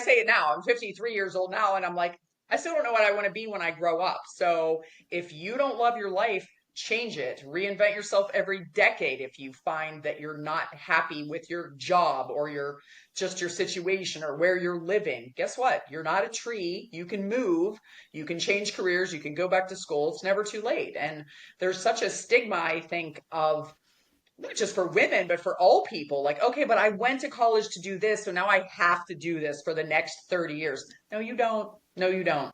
say it now. I'm 53 years old now, and I'm like, I still don't know what I want to be when I grow up. So if you don't love your life, change it. Reinvent yourself every decade if you find that you're not happy with your job or your situation or where you're living. Guess what? You're not a tree. You can move, you can change careers, you can go back to school. It's never too late. And there's such a stigma, I think, of not just for women, but for all people. Like, okay, but I went to college to do this, so now I have to do this for the next 30 years. No, you don't. No, you don't.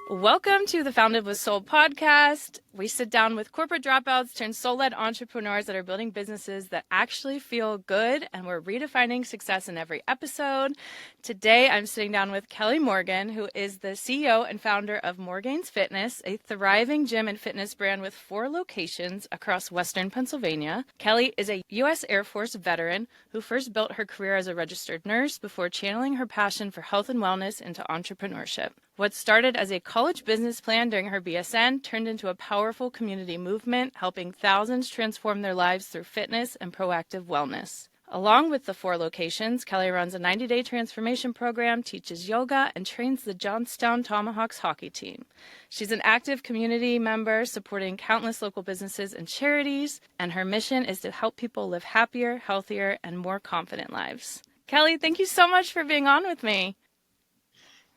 Welcome to the Founded with Soul podcast. We sit down with corporate dropouts turned soul-led entrepreneurs that are building businesses that actually feel good, and we're redefining success in every episode. Today, I'm sitting down with Kelly Morgan, who is the CEO and founder of Morgane's Fitness, a thriving gym and fitness brand with 4 locations across Western Pennsylvania. Kelly is a U.S. Air Force veteran who first built her career as a registered nurse before channeling her passion for health and wellness into entrepreneurship. What started as a college business plan during her BSN turned into a powerful community movement, helping thousands transform their lives through fitness and proactive wellness. Along with the 4 locations, Kelly runs a 90-day transformation program, teaches yoga, and trains the Johnstown Tomahawks hockey team. She's an active community member supporting countless local businesses and charities, and her mission is to help people live happier, healthier, and more confident lives. Kelly, thank you so much for being on with me.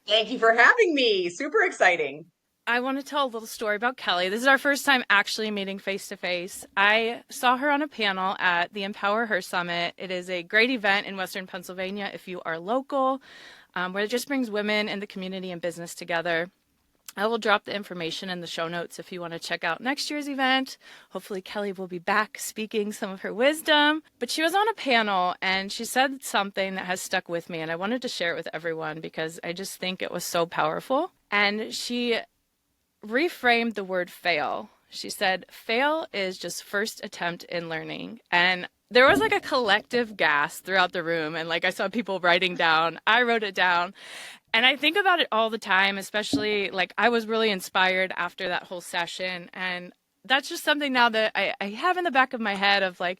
Thank you for having me. Super exciting. I want to tell a little story about Kelly. This is our first time actually meeting face to face. I saw her on a panel at the Empower Her Summit. It is a great event in Western Pennsylvania if you are local, where it just brings women in the community and business together. I will drop the information in the show notes if you want to check out next year's event. Hopefully Kelly will be back speaking some of her wisdom. But she was on a panel and she said something that has stuck with me, and I wanted to share it with everyone because I just think it was so powerful. And she reframed the word fail. She said, fail is just first attempt in learning. And there was like a collective gasp throughout the room. And like I saw people writing down, I wrote it down. And I think about it all the time, especially like I was really inspired after that whole session. And that's just something now that I have in the back of my head of like,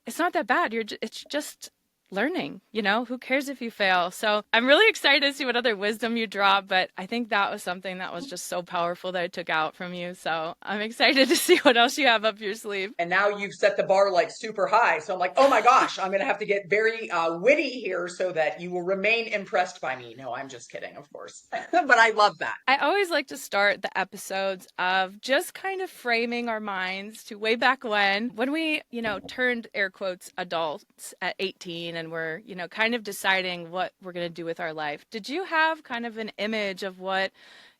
it's not that bad. It's just learning, who cares if you fail? So I'm really excited to see what other wisdom you drop, but I think that was something that was just so powerful that I took out from you. So I'm excited to see what else you have up your sleeve. And now you've set the bar like super high. So I'm like, oh my gosh, I'm going to have to get very witty here so that you will remain impressed by me. No, I'm just kidding, of course. But I love that. I always like to start the episodes of just kind of framing our minds to way back when we, turned air quotes adults at 18 and we're, kind of deciding what we're going to do with our life. Did you have kind of an image of what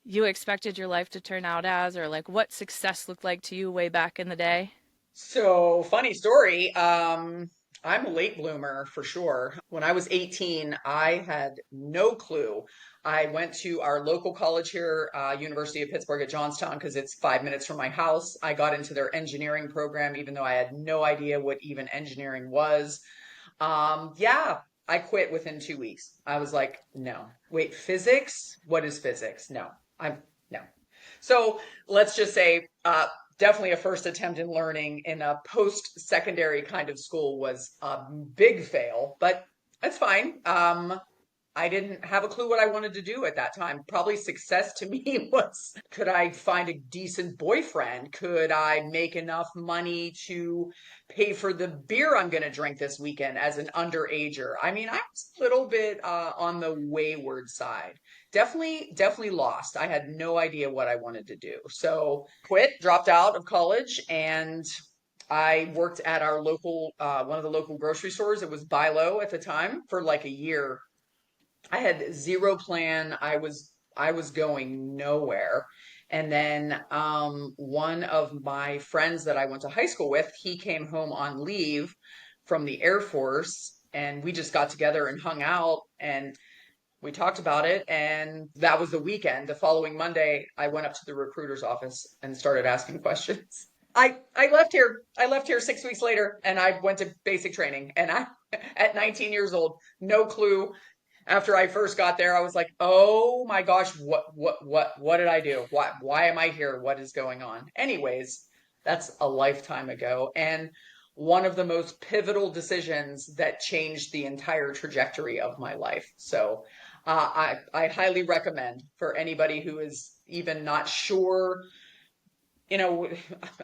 you expected your life to turn out as, or like what success looked like to you way back in the day? So funny story. I'm a late bloomer for sure. When I was 18, I had no clue. I went to our local college here, University of Pittsburgh at Johnstown, because it's 5 minutes from my house. I got into their engineering program, even though I had no idea what even engineering was. Yeah, I quit within 2 weeks. I was like, no, wait, physics? What is physics? No. So let's just say, definitely a first attempt in learning in a post-secondary kind of school was a big fail, but that's fine. I didn't have a clue what I wanted to do at that time. Probably success to me was, could I find a decent boyfriend? Could I make enough money to pay for the beer I'm going to drink this weekend as an underager? I mean, I was a little bit on the wayward side. Definitely lost. I had no idea what I wanted to do. So quit, dropped out of college, and I worked at our local, one of the local grocery stores. It was Buy Low at the time for like a year. I had zero plan. I was going nowhere. And then one of my friends that I went to high school with, he came home on leave from the Air Force, and we just got together and hung out and we talked about it. And that was the weekend. The following Monday, I went up to the recruiter's office and started asking questions. I left here. I left here 6 weeks later, and I went to basic training. And I, at 19 years old, no clue. After I first got there, I was like, "Oh my gosh, what did I do? Why am I here? What is going on?" Anyways, that's a lifetime ago. And one of the most pivotal decisions that changed the entire trajectory of my life. So I highly recommend for anybody who is even not sure, you know,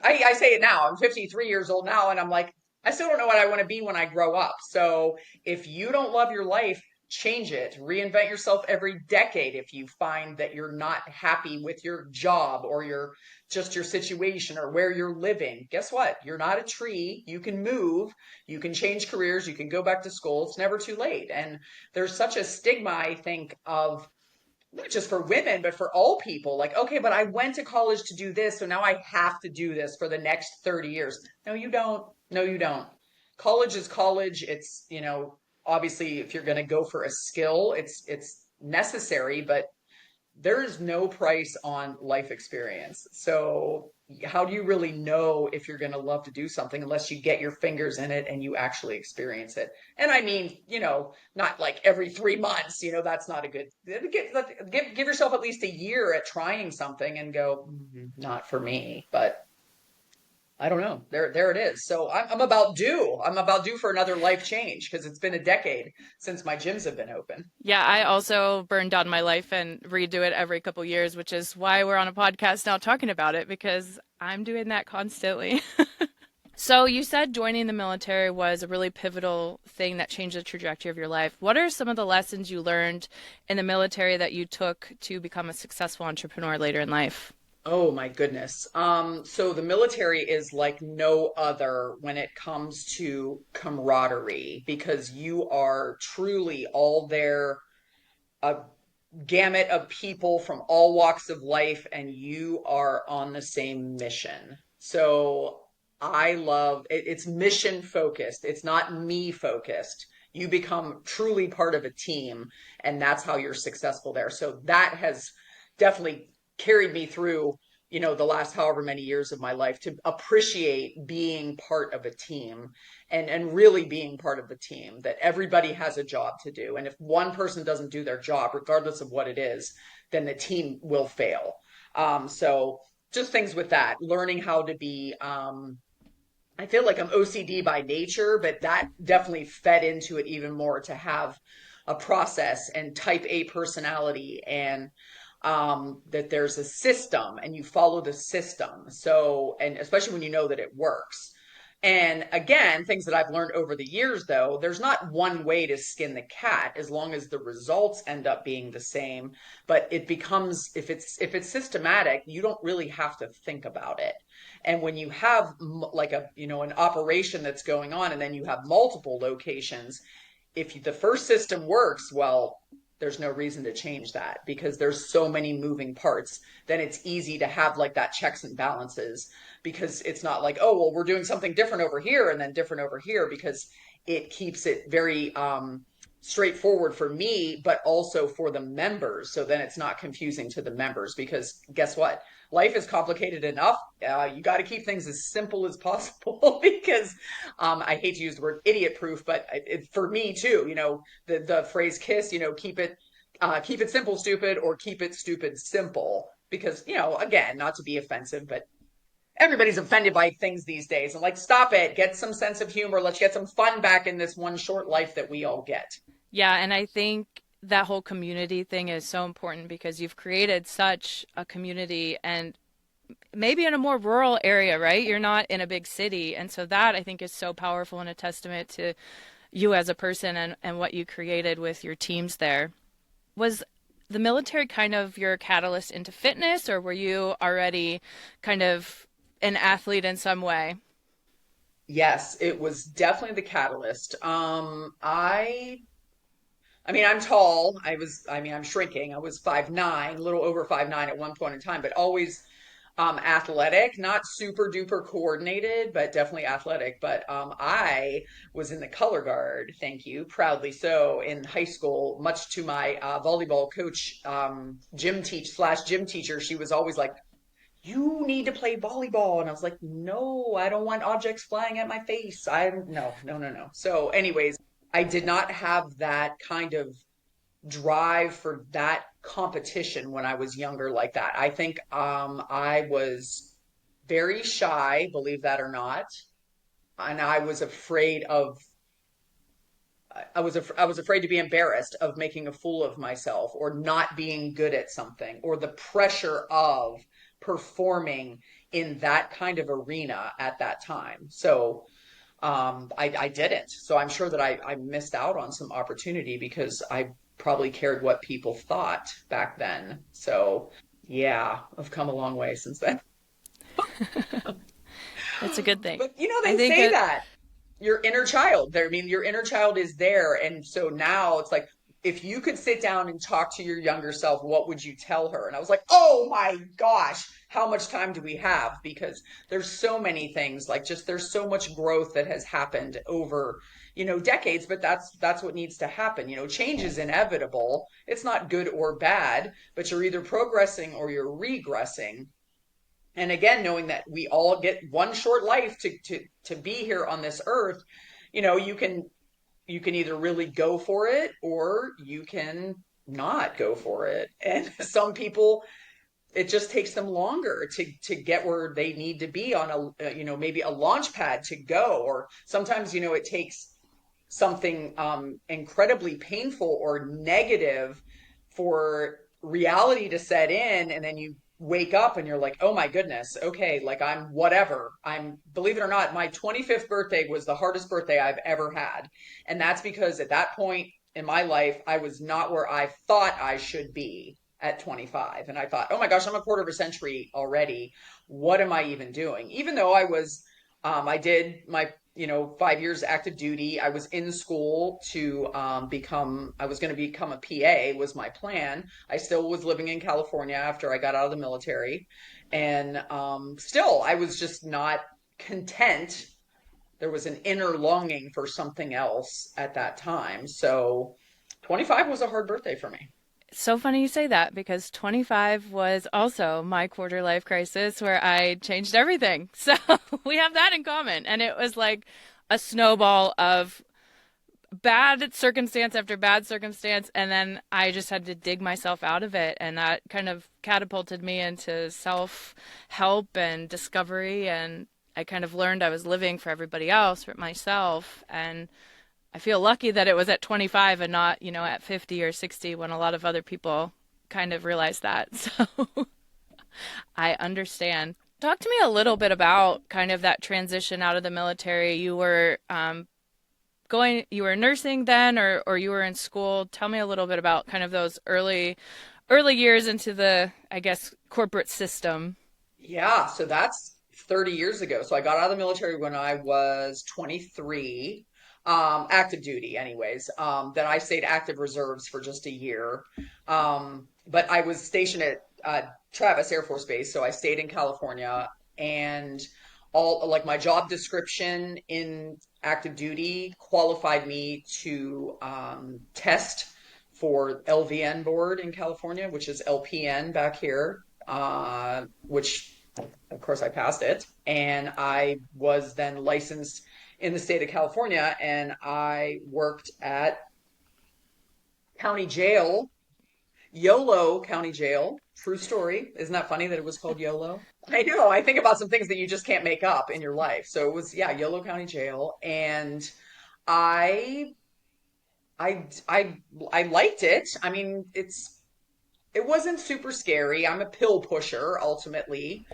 I say it now. I'm 53 years old now, and I'm like, I still don't know what I want to be when I grow up. So if you don't love your life, change it. Reinvent yourself every decade if you find that you're not happy with your job or your situation or where you're living. Guess what? You're not a tree. You can move, you can change careers, you can go back to school. It's never too late. And there's such a stigma, I think, of not just for women, but for all people. Like, okay, but I went to college to do this, so now I have to do this for the next 30 years. No, you don't. No, you don't. College is college. It's, obviously if you're going to go for a skill, it's necessary, but there is no price on life experience. So how do you really know if you're going to love to do something unless you get your fingers in it and you actually experience it? And I mean, not like every 3 months, that's not a good, give yourself at least a year at trying something and go, not for me, but I don't know. There it is. So I'm about due. I'm about due for another life change because it's been a decade since my gyms have been open. Yeah, I also burn down my life and redo it every couple years, which is why we're on a podcast now talking about it because I'm doing that constantly. So you said joining the military was a really pivotal thing that changed the trajectory of your life. What are some of the lessons you learned in the military that you took to become a successful entrepreneur later in life? Oh my goodness. So the military is like no other when it comes to camaraderie because you are truly all there, a gamut of people from all walks of life, and you are on the same mission. So I love it. It's mission focused. It's not me focused. You become truly part of a team, and that's how you're successful there. So that has definitely carried me through, the last however many years of my life to appreciate being part of a team and really being part of the team, that everybody has a job to do. And if one person doesn't do their job, regardless of what it is, then the team will fail. So just things with that, learning how to be, I feel like I'm OCD by nature, but that definitely fed into it even more to have a process and type A personality and that there's a system and you follow the system. So, and especially when you know that it works. And again, things that I've learned over the years, though, there's not one way to skin the cat as long as the results end up being the same. But it becomes, if it's systematic, you don't really have to think about it. And when you have like an operation that's going on and then you have multiple locations, if the first system works, well, there's no reason to change that because there's so many moving parts. Then it's easy to have like that checks and balances because it's not like, oh, well, we're doing something different over here and then different over here, because it keeps it very straightforward for me, but also for the members. So then it's not confusing to the members because guess what? Life is complicated enough. You got to keep things as simple as possible because I hate to use the word idiot proof, but for me too, the phrase KISS, keep it simple, stupid, or keep it stupid, simple. Because, again, not to be offensive, but everybody's offended by things these days. And like, stop it, get some sense of humor. Let's get some fun back in this one short life that we all get. Yeah, and I think that whole community thing is so important because you've created such a community and maybe in a more rural area, right? You're not in a big city. And so that I think is so powerful and a testament to you as a person and what you created with your teams there. Was the military kind of your catalyst into fitness, or were you already kind of an athlete in some way? Yes, it was definitely the catalyst. I mean, I'm tall. I'm shrinking. I was 5'9", a little over 5'9" at one point in time, but always athletic, not super duper coordinated, but definitely athletic. But I was in the color guard, thank you, proudly so, in high school, much to my volleyball coach, gym teacher. She was always like, you need to play volleyball. And I was like, no, I don't want objects flying at my face. No, no, no, no. So, anyways, I did not have that kind of drive for that competition when I was younger like that. I think I was very shy, believe that or not. and I was afraid to be embarrassed of making a fool of myself or not being good at something or the pressure of performing in that kind of arena at that time. So I didn't. So I'm sure that I missed out on some opportunity because I probably cared what people thought back then. So yeah, I've come a long way since then. It's a good thing. But you know, I they think say it that your inner child there. I mean, your inner child is there. And so now it's like, if you could sit down and talk to your younger self, what would you tell her? And I was like, oh my gosh, how much time do we have? Because there's so many things, like just there's so much growth that has happened over, decades, but that's what needs to happen. Change is inevitable. It's not good or bad, but you're either progressing or you're regressing. And again, knowing that we all get one short life to be here on this earth, you can either really go for it or you can not go for it. And some people, it just takes them longer to get where they need to be on maybe a launch pad to go. Or sometimes, it takes something incredibly painful or negative for reality to set in, and then you wake up and you're like, oh my goodness, okay, like I'm whatever. Believe it or not, my 25th birthday was the hardest birthday I've ever had. And that's because at that point in my life, I was not where I thought I should be at 25. And I thought, oh my gosh, I'm a quarter of a century already. What am I even doing? Even though I did my 5 years active duty. I was in school to I was going to become a PA was my plan. I still was living in California after I got out of the military. And still, I was just not content. There was an inner longing for something else at that time. So 25 was a hard birthday for me. so funny you say that because 25 was also my quarter life crisis where I changed everything. So we have that in common. And it was like a snowball of bad circumstance after bad circumstance. And then I just had to dig myself out of it. And that kind of catapulted me into self help and discovery. And I kind of learned I was living for everybody else, for myself. And I feel lucky that it was at 25 and not, at 50 or 60 when a lot of other people kind of realized that. So I understand. Talk to me a little bit about kind of that transition out of the military. You were nursing then, or you were in school. Tell me a little bit about kind of those early years into the, I guess, corporate system. Yeah, so that's 30 years ago. So I got out of the military when I was 23, active duty anyways. Then I stayed active reserves for just a year. But I was stationed at Travis Air Force Base, so I stayed in California, and all like my job description in active duty qualified me to test for LVN board in California, which is LPN back here, which of course I passed it. And I was then licensed in the state of California, and I worked at county jail, YOLO County Jail. True story. Isn't that funny that it was called YOLO? I know. I think about some things that you just can't make up in your life. So it was, yeah, YOLO County Jail. And I I liked it. I mean, it wasn't super scary. I'm a pill pusher ultimately.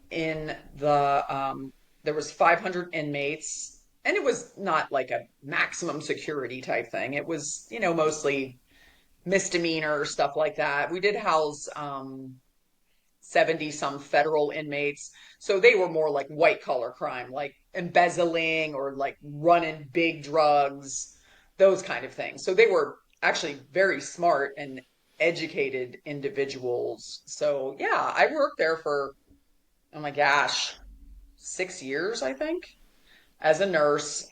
In there was 500 inmates, and it was not like a maximum security type thing. It was, mostly misdemeanor stuff like that. We did house 70 some federal inmates. So they were more like white collar crime, like embezzling or like running big drugs, those kind of things. So they were actually very smart and educated individuals. So yeah, I worked there for, oh my gosh, 6 years, I think, as a nurse.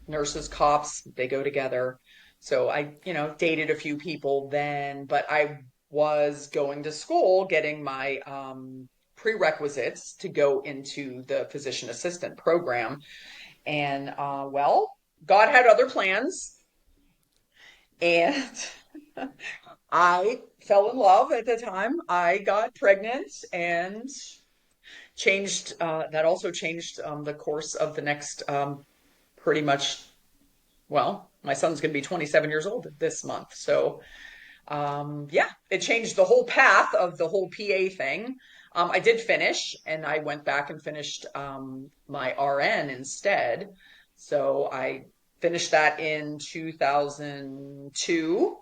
Nurses, cops, they go together. So I, dated a few people then, but I was going to school getting my prerequisites to go into the physician assistant program. And well, God had other plans, and I fell in love at the time. I got pregnant, and changed, that also changed the course of the next pretty much, well, my son's going to be 27 years old this month. So yeah, it changed the whole path of the whole PA thing. I did finish, and I went back and finished my RN instead. So I finished that in 2002,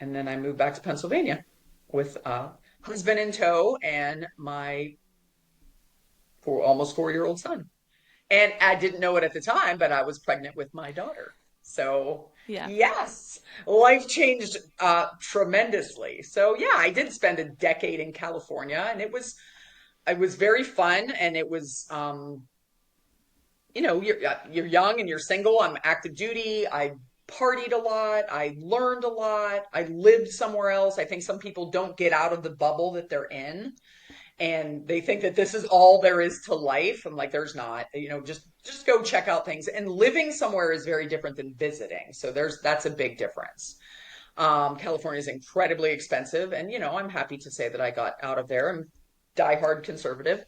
and then I moved back to Pennsylvania with husband in tow and my almost 4-year old son. And I didn't know it at the time, but I was pregnant with my daughter. So, Yeah. yes, life changed tremendously. So, yeah, I did spend a decade in California, and it was very fun, and it was you're young and you're single. I'm active duty. I partied a lot. I learned a lot. I lived somewhere else. I think some people don't get out of the bubble that they're in, and they think that this is all there is to life. I'm like, there's not. Just go check out things. And living somewhere is very different than visiting. So that's a big difference. California is incredibly expensive, and I'm happy to say that I got out of there. I'm diehard conservative,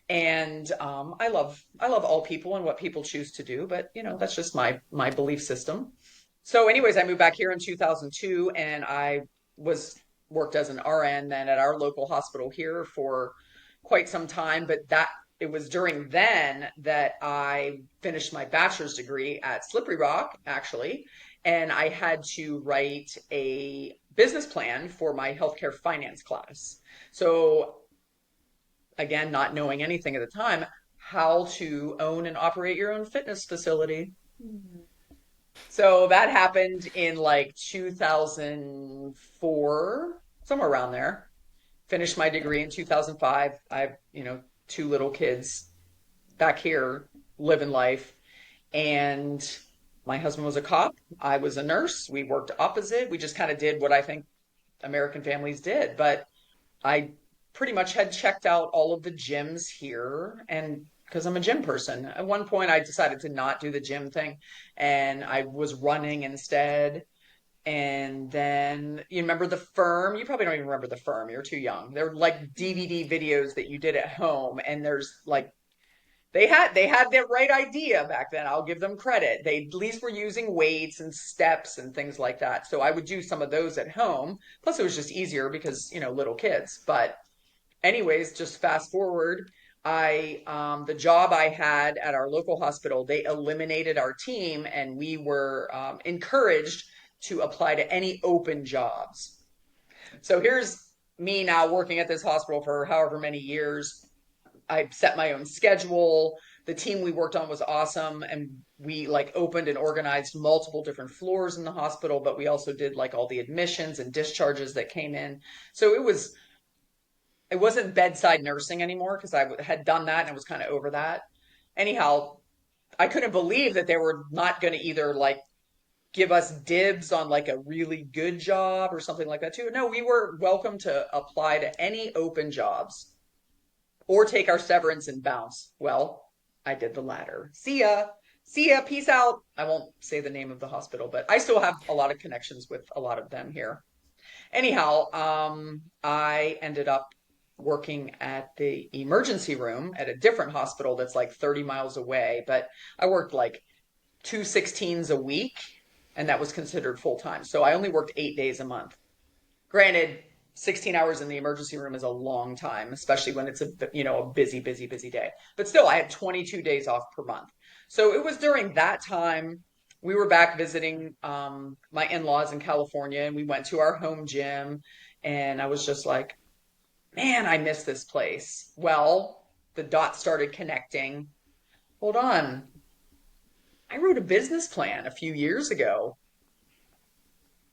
and I love all people and what people choose to do, but that's just my belief system. So, anyways, I moved back here in 2002, and I was worked as an RN then at our local hospital here for quite some time. But that it was during then that I finished my bachelor's degree at Slippery Rock, actually, and I had to write a business plan for my healthcare finance class. So, again, not knowing anything at the time, how to own and operate your own fitness facility. So that happened in like 2004, somewhere around there. Finished my degree in 2005. I have, two little kids back here living life. And my husband was a cop. I was a nurse. We worked opposite. We just kind of did what I think American families did. But I pretty much had checked out all of the gyms here, and because I'm a gym person. At one point, I decided to not do the gym thing, and I was running instead. And then you remember the firm? You probably don't even remember the firm. You're too young. They're like DVD videos that you did at home, and there's like they had the right idea back then. I'll give them credit. They at least were using weights and steps and things like that. So I would do some of those at home. Plus, it was just easier because little kids. But anyways, just fast forward. The job I had at our local hospital, they eliminated our team, and we were encouraged to apply to any open jobs. So here's me now working at this hospital for however many years. I set my own schedule. The team we worked on was awesome, and we like opened and organized multiple different floors in the hospital, but we also did like all the admissions and discharges that came in. So it wasn't bedside nursing anymore because I had done that and I was kind of over that. Anyhow, I couldn't believe that they were not going to either like give us dibs on like a really good job or something like that too. No, we were welcome to apply to any open jobs or take our severance and bounce. Well, I did the latter. See ya. See ya. Peace out. I won't say the name of the hospital, but I still have a lot of connections with a lot of them here. Anyhow, I ended up working at the emergency room at a different hospital that's like 30 miles away, but I worked like 2 16s a week, and that was considered full time. So I only worked 8 days a month. Granted, 16 hours in the emergency room is a long time, especially when it's a busy, busy, busy day. But still, I had 22 days off per month. So it was during that time we were back visiting my in-laws in California, and we went to our home gym, and I was just like, man, I miss this place. Well, the dots started connecting. Hold on. I wrote a business plan a few years ago.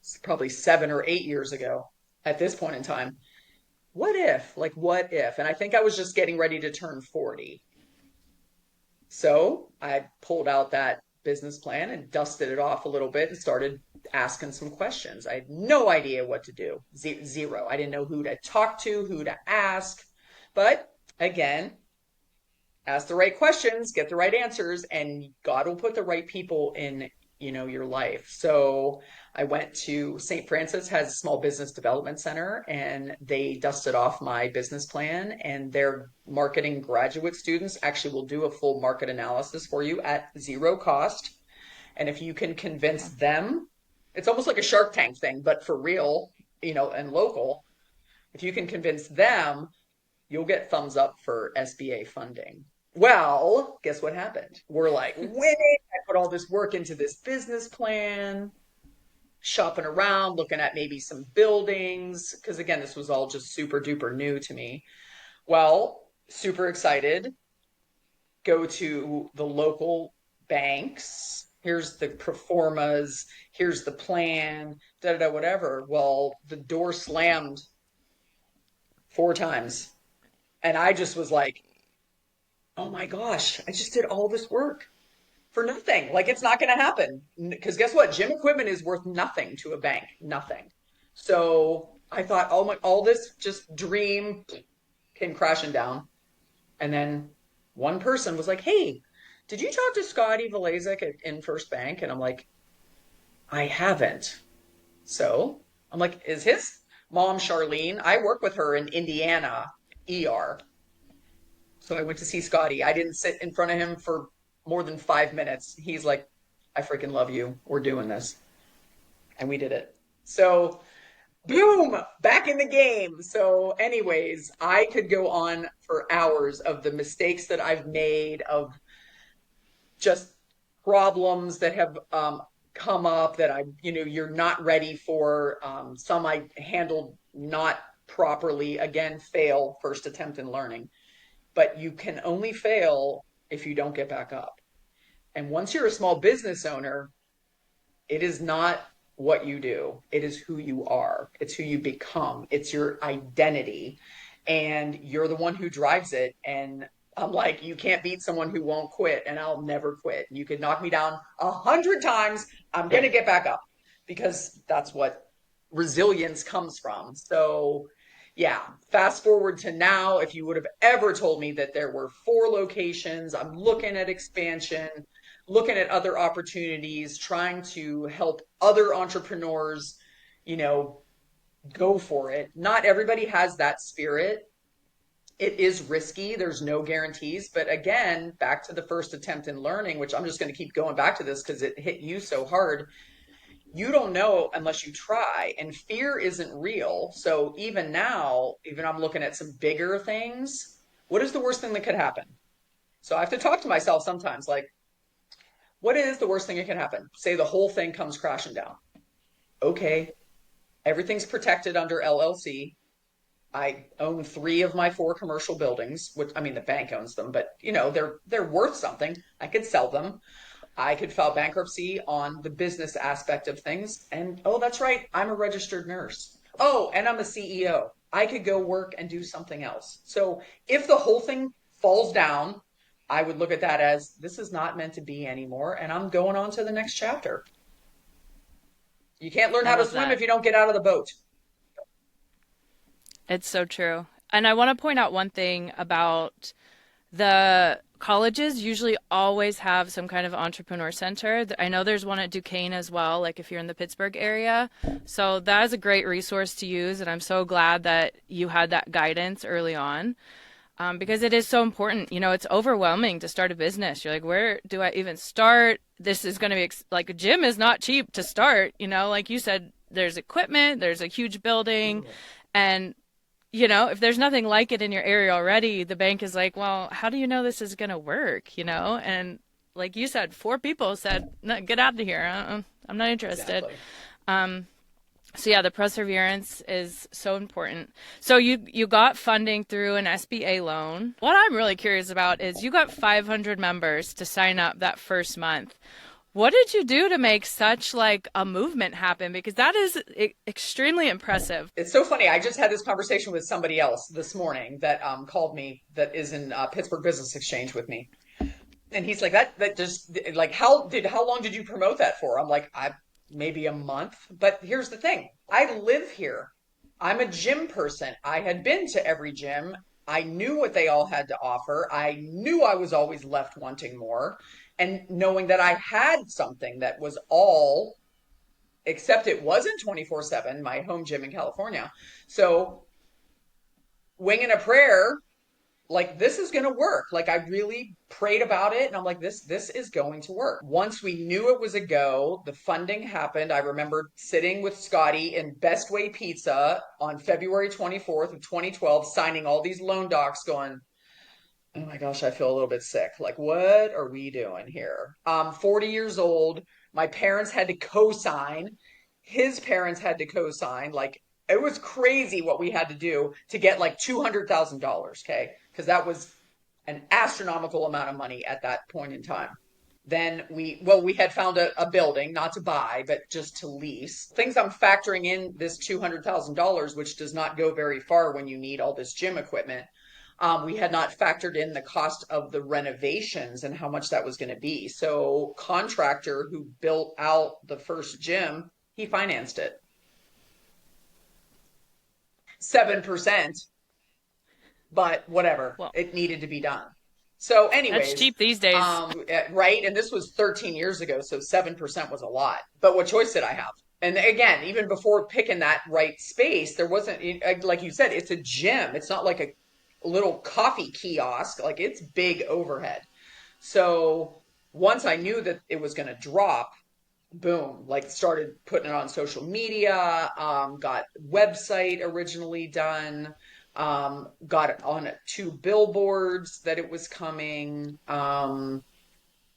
It's probably 7 or 8 years ago at this point in time. What if? Like, what if? And I think I was just getting ready to turn 40. So I pulled out that business plan and dusted it off a little bit and started asking some questions. I had no idea what to do. Zero. I didn't know who to talk to, who to ask. But again, ask the right questions, get the right answers, and God will put the right people in your life. So I went to St. Francis has a small business development center, and they dusted off my business plan, and their marketing graduate students actually will do a full market analysis for you at zero cost. And if you can convince them, it's almost like a Shark Tank thing, but for real, and local. If you can convince them, you'll get thumbs up for SBA funding. Well, guess what happened? We're like winning. I put all this work into this business plan, shopping around, looking at maybe some buildings. Because again, this was all just super duper new to me. Well, super excited. Go to the local banks. Here's the performas. Here's the plan. Da da da, whatever. Well, the door slammed 4 times. And I just was like, oh my gosh, I just did all this work for nothing. Like it's not going to happen. Because guess what? Gym equipment is worth nothing to a bank. Nothing. So I thought, oh my, all this just dream came crashing down. And then one person was like, hey, did you talk to Scotty Valazek in First Bank? And I'm like, I haven't. So I'm like, is his mom Charlene? I work with her in Indiana, ER. So I went to see Scotty. I didn't sit in front of him for more than 5 minutes. He's like, I freaking love you. We're doing this. And we did it. So, boom, back in the game. So, anyways, I could go on for hours of the mistakes that I've made, of just problems that have come up that you're not ready for. Some I handled not properly. Again, fail, first attempt in learning. But you can only fail if you don't get back up. And once you're a small business owner, it is not what you do. It is who you are. It's who you become. It's your identity. And you're the one who drives it. And I'm like, you can't beat someone who won't quit, and I'll never quit. You could knock me down 100 times. I'm going to get back up, because that's what resilience comes from. So yeah, fast forward to now, if you would have ever told me that there were 4 locations, I'm looking at expansion, looking at other opportunities, trying to help other entrepreneurs, you know, go for it. Not everybody has that spirit. It is risky. There's no guarantees. But again, back to the first attempt in learning, which I'm just going to keep going back to this because it hit you so hard. You don't know unless you try, and fear isn't real. So even now, even I'm looking at some bigger things, what is the worst thing that could happen? So I have to talk to myself sometimes, like, what is the worst thing that can happen? Say the whole thing comes crashing down. Okay, everything's protected under LLC. I own 3 of my 4 commercial buildings, which, I mean, the bank owns them, but they're worth something. I could sell them. I could file bankruptcy on the business aspect of things. And oh, that's right, I'm a registered nurse. Oh, and I'm a CEO. I could go work and do something else. So if the whole thing falls down, I would look at that as, this is not meant to be anymore, and I'm going on to the next chapter. You can't learn I how to love swim that. if you don't get out of the boat. It's so true. And I want to point out one thing about the colleges usually always have some kind of entrepreneur center. I know there's one at Duquesne as well, like if you're in the Pittsburgh area. So that is a great resource to use. And I'm so glad that you had that guidance early on, because it is so important. It's overwhelming to start a business. You're like, where do I even start? This is going to be like a gym is not cheap to start. Like you said, there's equipment, there's a huge building. And if there's nothing like it in your area already, the bank is like, well, how do you know this is going to work? And like you said, 4 people said, no, get out of here. I'm not interested. Exactly. So yeah, the perseverance is so important. So you got funding through an SBA loan. What I'm really curious about is you got 500 members to sign up that first month. What did you do to make such like a movement happen? Because that is extremely impressive. It's so funny. I just had this conversation with somebody else this morning that called me, that is in Pittsburgh Business Exchange with me. And he's like, that just like, how long did you promote that for? I'm like, maybe a month. But here's the thing. I live here. I'm a gym person. I had been to every gym. I knew what they all had to offer. I knew I was always left wanting more. and knowing that I had something that was all, except it wasn't 24/7, my home gym in California. So winging a prayer, like this is going to work. Like I really prayed about it and I'm like this is going to work. Once we knew it was a go, the funding happened. I remember sitting with Scotty in Best Way Pizza on February 24th of 2012 signing all these loan docs going, oh my gosh, I feel a little bit sick. Like, what are we doing here? 40 years old. My parents had to co-sign. His parents had to co-sign. Like, it was crazy what we had to do to get like $200,000. Okay. Because that was an astronomical amount of money at that point in time. Then we had found a building, not to buy, but just to lease. Things I'm factoring in this $200,000, which does not go very far when you need all this gym equipment. We had not factored in the cost of the renovations and how much that was going to be. So, contractor who built out the first gym, he financed it 7%, but whatever, Well, it needed to be done. So, that's anyways, cheap these days. right, and this was 13 years ago, so 7% was a lot. But what choice did I have? And again, even before picking that right space, there wasn't, like you said, it's a gym. It's not like a little coffee kiosk. Like it's big overhead. So once I knew that it was going to drop, boom, like started putting it on social media, got website originally done, got it on 2 billboards that it was coming.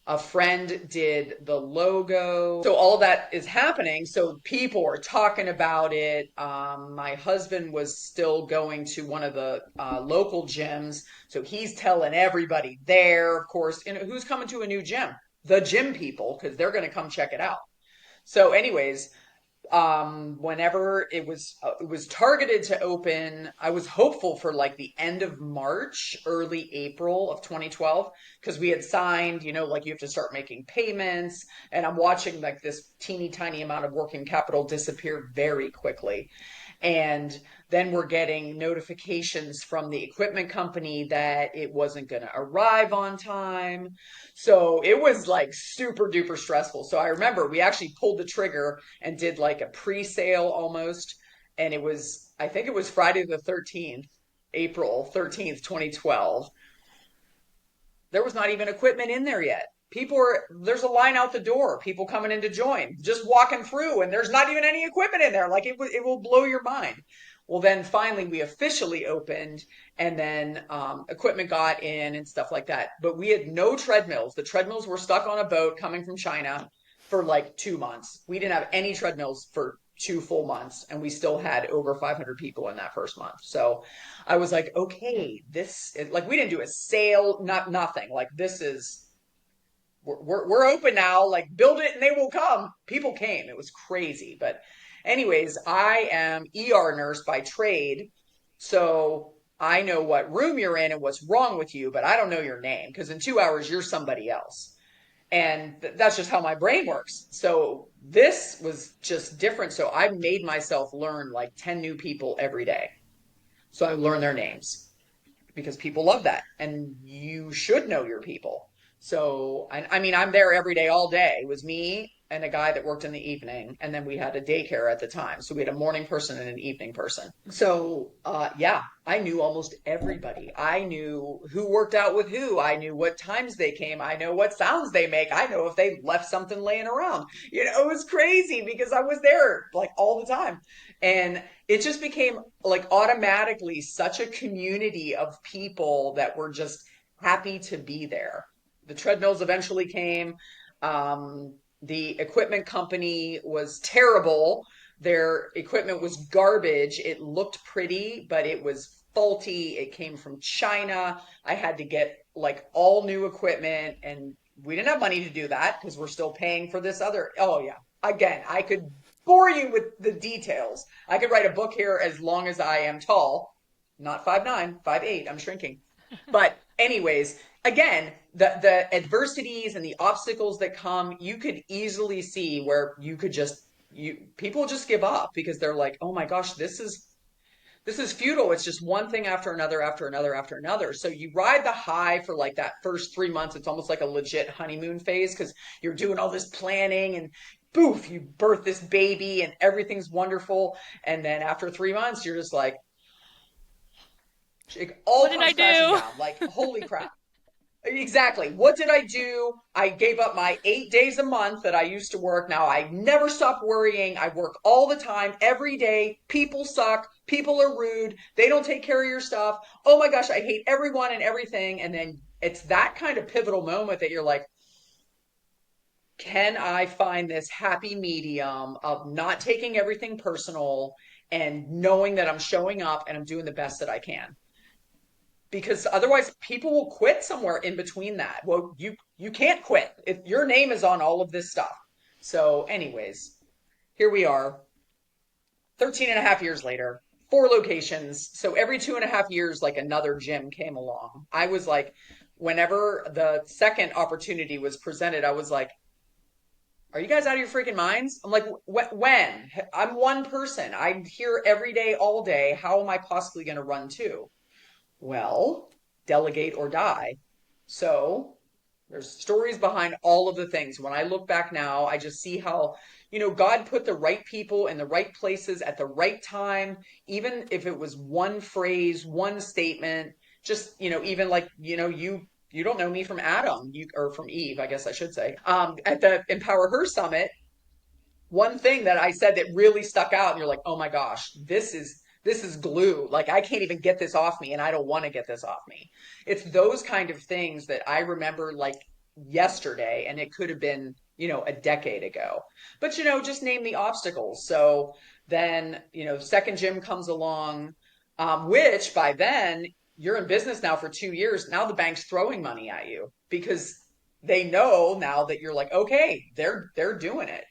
A friend did the logo. So all that is happening. So people are talking about it. My husband was still going to one of the local gyms. So he's telling everybody there, of course, who's coming to a new gym? The gym people, because they're going to come check it out. So anyways, whenever it was targeted to open, I was hopeful for like the end of March, early April of 2012, because we had signed, like you have to start making payments, and I'm watching like this teeny tiny amount of working capital disappear very quickly. And then we're getting notifications from the equipment company that it wasn't going to arrive on time. So it was like super duper stressful. So I remember we actually pulled the trigger and did like a pre-sale almost. And I think it was Friday the 13th, April 13th, 2012. There was not even equipment in there yet. There's a line out the door, people coming in to join, just walking through, and there's not even any equipment in there. Like it will blow your mind. Well, then finally we officially opened, and then equipment got in and stuff like that. But we had no treadmills. The treadmills were stuck on a boat coming from China for like 2 months. We didn't have any treadmills for 2 full months, and we still had over 500 people in that first month. So I was like, okay, like we didn't do a sale, not nothing. Like this is we're open now. Like build it and they will come. People came. It was crazy. But anyways, I am ER nurse by trade, so I know what room you're in and what's wrong with you, but I don't know your name because in 2 hours you're somebody else. And that's just how my brain works. So this was just different. So I made myself learn like 10 new people every day. So I learned their names because people love that. And you should know your people. So, I mean, I'm there every day, all day. It was me and a guy that worked in the evening. And then we had a daycare at the time. So we had a morning person and an evening person. So, yeah, I knew almost everybody. I knew who worked out with who. I knew what times they came. I know what sounds they make. I know if they left something laying around. It was crazy because I was there like all the time. And it just became like automatically such a community of people that were just happy to be there. The treadmills eventually came. The equipment company was terrible. Their equipment was garbage. It looked pretty, but it was faulty. It came from China. I had to get like all new equipment, and we didn't have money to do that because we're still paying for this other. Oh, yeah. Again, I could bore you with the details. I could write a book here as long as I am tall, not 5'9", 5'8". I'm shrinking. But anyways, again, the adversities and the obstacles that come, you could easily see where you could just people just give up because they're like, oh my gosh, this is futile. It's just one thing after another, after another, after another. So you ride the high for like that first 3 months. It's almost like a legit honeymoon phase because you're doing all this planning and boof, you birth this baby and everything's wonderful. And then after 3 months, you're just like, it all What did I comes crashing do? down. Like, holy crap. Exactly. What did I do? I gave up my 8 days a month that I used to work. Now I never stop worrying. I work all the time, every day. People suck. People are rude. They don't take care of your stuff. Oh my gosh, I hate everyone and everything. And then it's that kind of pivotal moment that you're like, can I find this happy medium of not taking everything personal and knowing that I'm showing up and I'm doing the best that I can? Because otherwise people will quit somewhere in between that. Well, you can't quit if your name is on all of this stuff. So anyways, here we are 13 and a half years later, 4 locations. So every 2.5 years, like another gym came along. I was like, whenever the second opportunity was presented, I was like, are you guys out of your freaking minds? I'm like, when? I'm one person. I'm here every day, all day. How am I possibly going to run two? Well, delegate or die. So there's stories behind all of the things. When I look back now, I just see how, God put the right people in the right places at the right time, even if it was one phrase, one statement, just, even like, you don't know me from Adam, or from Eve, I guess I should say. At the Empower Her Summit, one thing that I said that really stuck out, and you're like, oh my gosh, this is glue. Like I can't even get this off me, and I don't want to get this off me. It's those kind of things that I remember like yesterday, and it could have been, a decade ago. But just name the obstacles. So then, second gym comes along, which by then you're in business now for 2 years. Now the bank's throwing money at you because they know now that you're like, okay, they're doing it.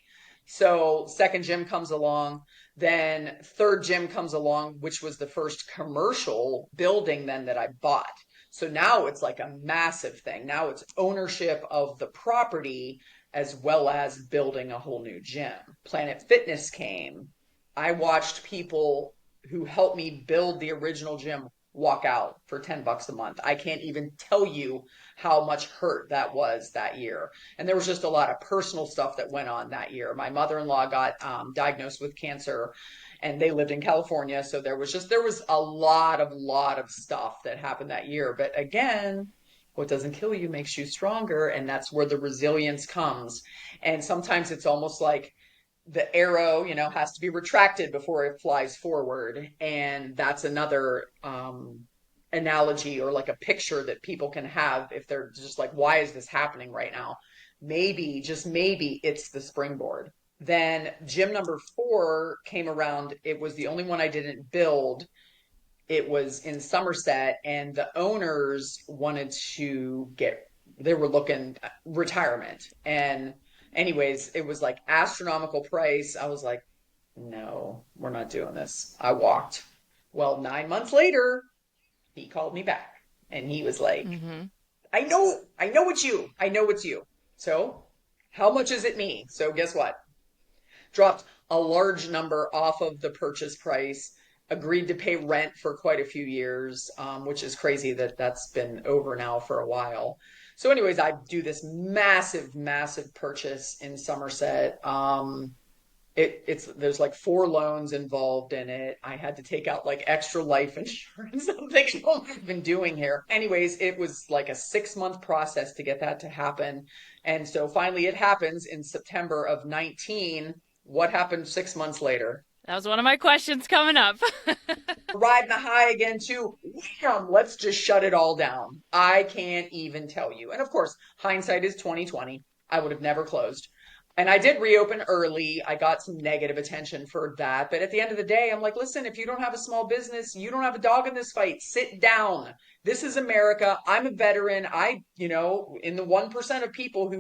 So second gym comes along, then third gym comes along, which was the first commercial building then that I bought. So now it's like a massive thing. Now it's ownership of the property as well as building a whole new gym. Planet Fitness came. I watched people who helped me build the original gym walk out for $10 a month. I can't even tell you how much hurt that was that year. And there was just a lot of personal stuff that went on that year. My mother-in-law got diagnosed with cancer, and they lived in California. So there was a lot of stuff that happened that year. But again, what doesn't kill you makes you stronger. And that's where the resilience comes. And sometimes it's almost like the arrow, has to be retracted before it flies forward. And that's another analogy or like a picture that people can have if they're just like, why is this happening right now? Maybe, just maybe it's the springboard. Then gym number 4 came around. It was the only one I didn't build. It was in Somerset, and the owners wanted to they were looking retirement. And anyways, it was like astronomical price. I was like, no, we're not doing this. I walked. Well, 9 months later, he called me back and he was like, Mm-hmm. I know it's you. I know it's you. So how much is it me? So guess what? Dropped a large number off of the purchase price, agreed to pay rent for quite a few years, which is crazy that that's been over now for a while. So anyways, I do this massive, massive purchase in Somerset. It's there's like 4 loans involved in it. I had to take out like extra life insurance. I'm thinking, what have I been doing here? Anyways, it was like a 6 month process to get that to happen. And so finally it happens in September of 19. What happened 6 months later? That was one of my questions coming up. Riding the high again too. Wham, let's just shut it all down. I can't even tell you. And of course, hindsight is 2020. I would have never closed. And I did reopen early. I got some negative attention for that. But at the end of the day, I'm like, listen, if you don't have a small business, you don't have a dog in this fight. Sit down. This is America. I'm a veteran. In the 1% of people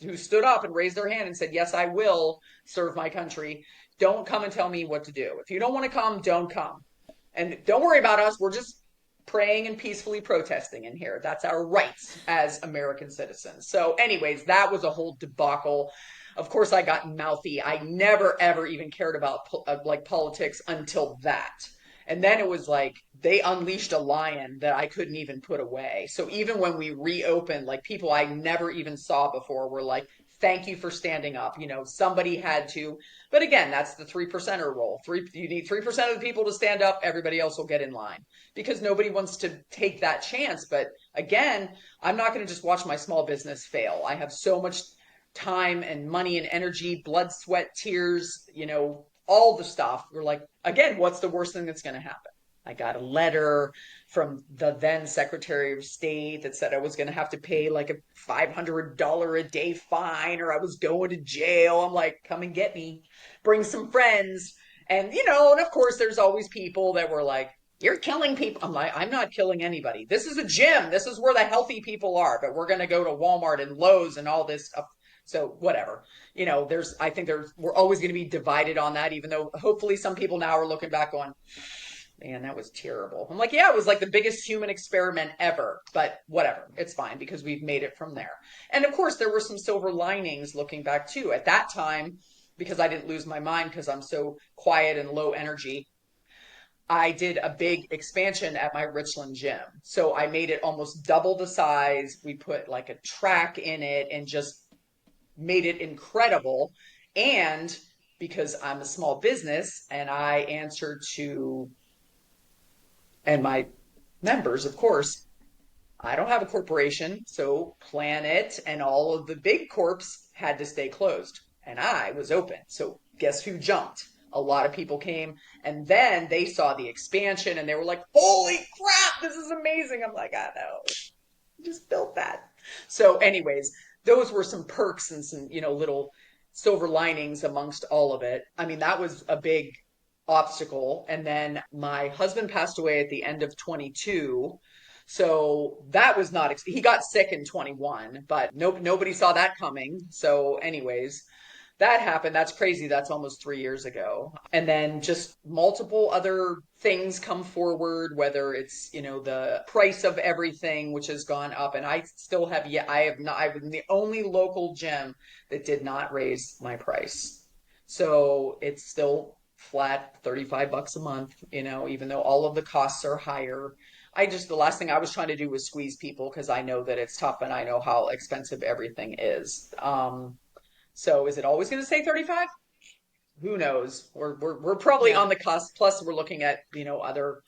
who stood up and raised their hand and said, yes, I will serve my country. Don't come and tell me what to do. If you don't want to come, don't come. And don't worry about us. We're just praying and peacefully protesting in here. That's our rights as American citizens. So anyways, that was a whole debacle. Of course, I got mouthy. I never, ever even cared about like politics until that. And then it was like they unleashed a lion that I couldn't even put away. So even when we reopened, like people I never even saw before were like, thank you for standing up. Somebody had to, but again, that's the 3%er rule. You need 3% of the people to stand up, everybody else will get in line because nobody wants to take that chance. But again, I'm not going to just watch my small business fail. I have so much time and money and energy, blood, sweat, tears, all the stuff. We're like, again, what's the worst thing that's going to happen? I got a letter from the then Secretary of State that said I was going to have to pay like a $500 a day fine or I was going to jail. I'm like, come and get me, bring some friends. And of course, there's always people that were like, you're killing people. I'm like, I'm not killing anybody. This is a gym. This is where the healthy people are, but we're going to go to Walmart and Lowe's and all this stuff. So whatever, I think we're always going to be divided on that, even though hopefully some people now are looking back on, man, that was terrible. I'm like, yeah, it was like the biggest human experiment ever, but whatever. It's fine because we've made it from there. And of course, there were some silver linings looking back too. At that time, because I didn't lose my mind because I'm so quiet and low energy, I did a big expansion at my Richland gym. So I made it almost double the size. We put like a track in it and just made it incredible. And because I'm a small business and I answer to, and my members, of course, I don't have a corporation. So Planet and all of the big corps had to stay closed. And I was open. So guess who jumped? A lot of people came and then they saw the expansion and they were like, holy crap, this is amazing. I'm like, I know, just built that. So, anyways, those were some perks and some, little silver linings amongst all of it. I mean, that was a big obstacle. And then my husband passed away at the end of 22. So that was not, he got sick in 21, but nobody saw that coming. So, anyways, that happened. That's crazy. That's almost 3 years ago. And then just multiple other things come forward, whether it's, the price of everything, which has gone up. And I still have yet, I have not, I'm the only local gym that did not raise my price. So it's still flat $35 a month, even though all of the costs are higher. The last thing I was trying to do was squeeze people because I know that it's tough and I know how expensive everything is. So is it always going to stay 35? Who knows? We're probably Yeah. on the cusp. Plus, we're looking at, other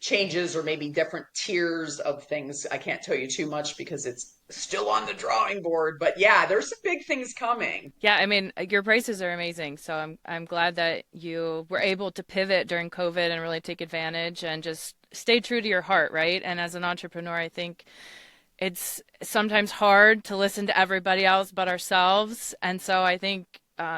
changes or maybe different tiers of things. I can't tell you too much because it's still on the drawing board. But yeah, there's some big things coming. Yeah, I mean, your prices are amazing. So I'm glad that you were able to pivot during COVID and really take advantage and just stay true to your heart, right? And as an entrepreneur, I think it's sometimes hard to listen to everybody else but ourselves. And so I think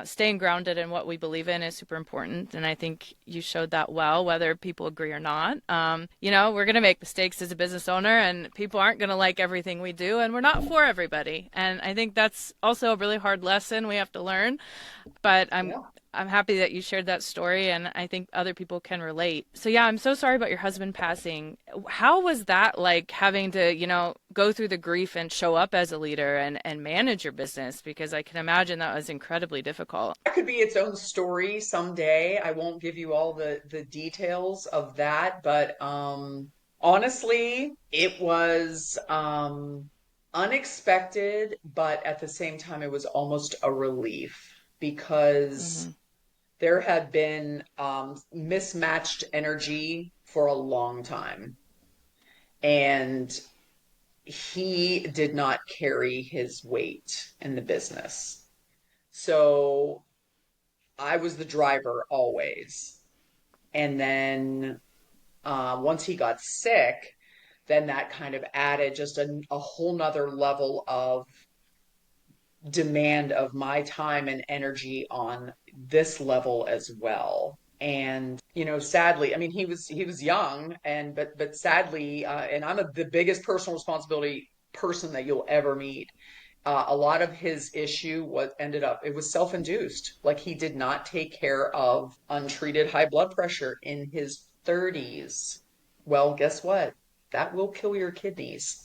staying grounded in what we believe in is super important. And I think you showed that well, whether people agree or not. We're going to make mistakes as a business owner, and people aren't going to like everything we do, and we're not for everybody. And I think that's also a really hard lesson we have to learn. But I'm Yeah. I'm happy that you shared that story, and I think other people can relate. So yeah, I'm so sorry about your husband passing. How was that like having to, go through the grief and show up as a leader and manage your business? Because I can imagine that was incredibly difficult. That could be its own story someday. I won't give you all the details of that, but honestly, it was unexpected, but at the same time, it was almost a relief because Hmm. there had been mismatched energy for a long time. And he did not carry his weight in the business. So I was the driver always. And then once he got sick, then that kind of added just a whole nother level of demand of my time and energy on this level as well. And sadly, I mean, he was young, and but sadly, and the biggest personal responsibility person that you'll ever meet. A lot of his issue was ended up it was self-induced. Like he did not take care of untreated high blood pressure in his 30s. Well, guess what? That will kill your kidneys.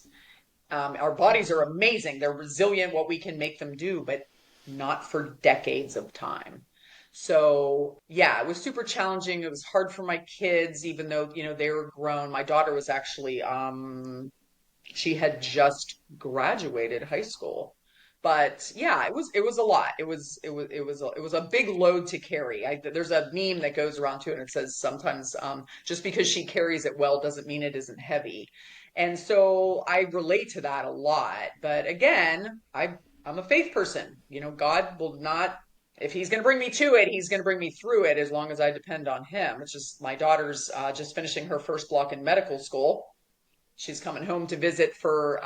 Our bodies are amazing. They're resilient, what we can make them do, but not for decades of time. So yeah, it was super challenging. It was hard for my kids, even though, they were grown. My daughter was actually, she had just graduated high school. But yeah, it was a lot. It was a big load to carry. There's a meme that goes around too, and it says sometimes, just because she carries it well doesn't mean it isn't heavy. And so I relate to that a lot. But again, I'm a faith person. God will not, if he's going to bring me to it, he's going to bring me through it as long as I depend on him. It's just my daughter's just finishing her first block in medical school. She's coming home to visit for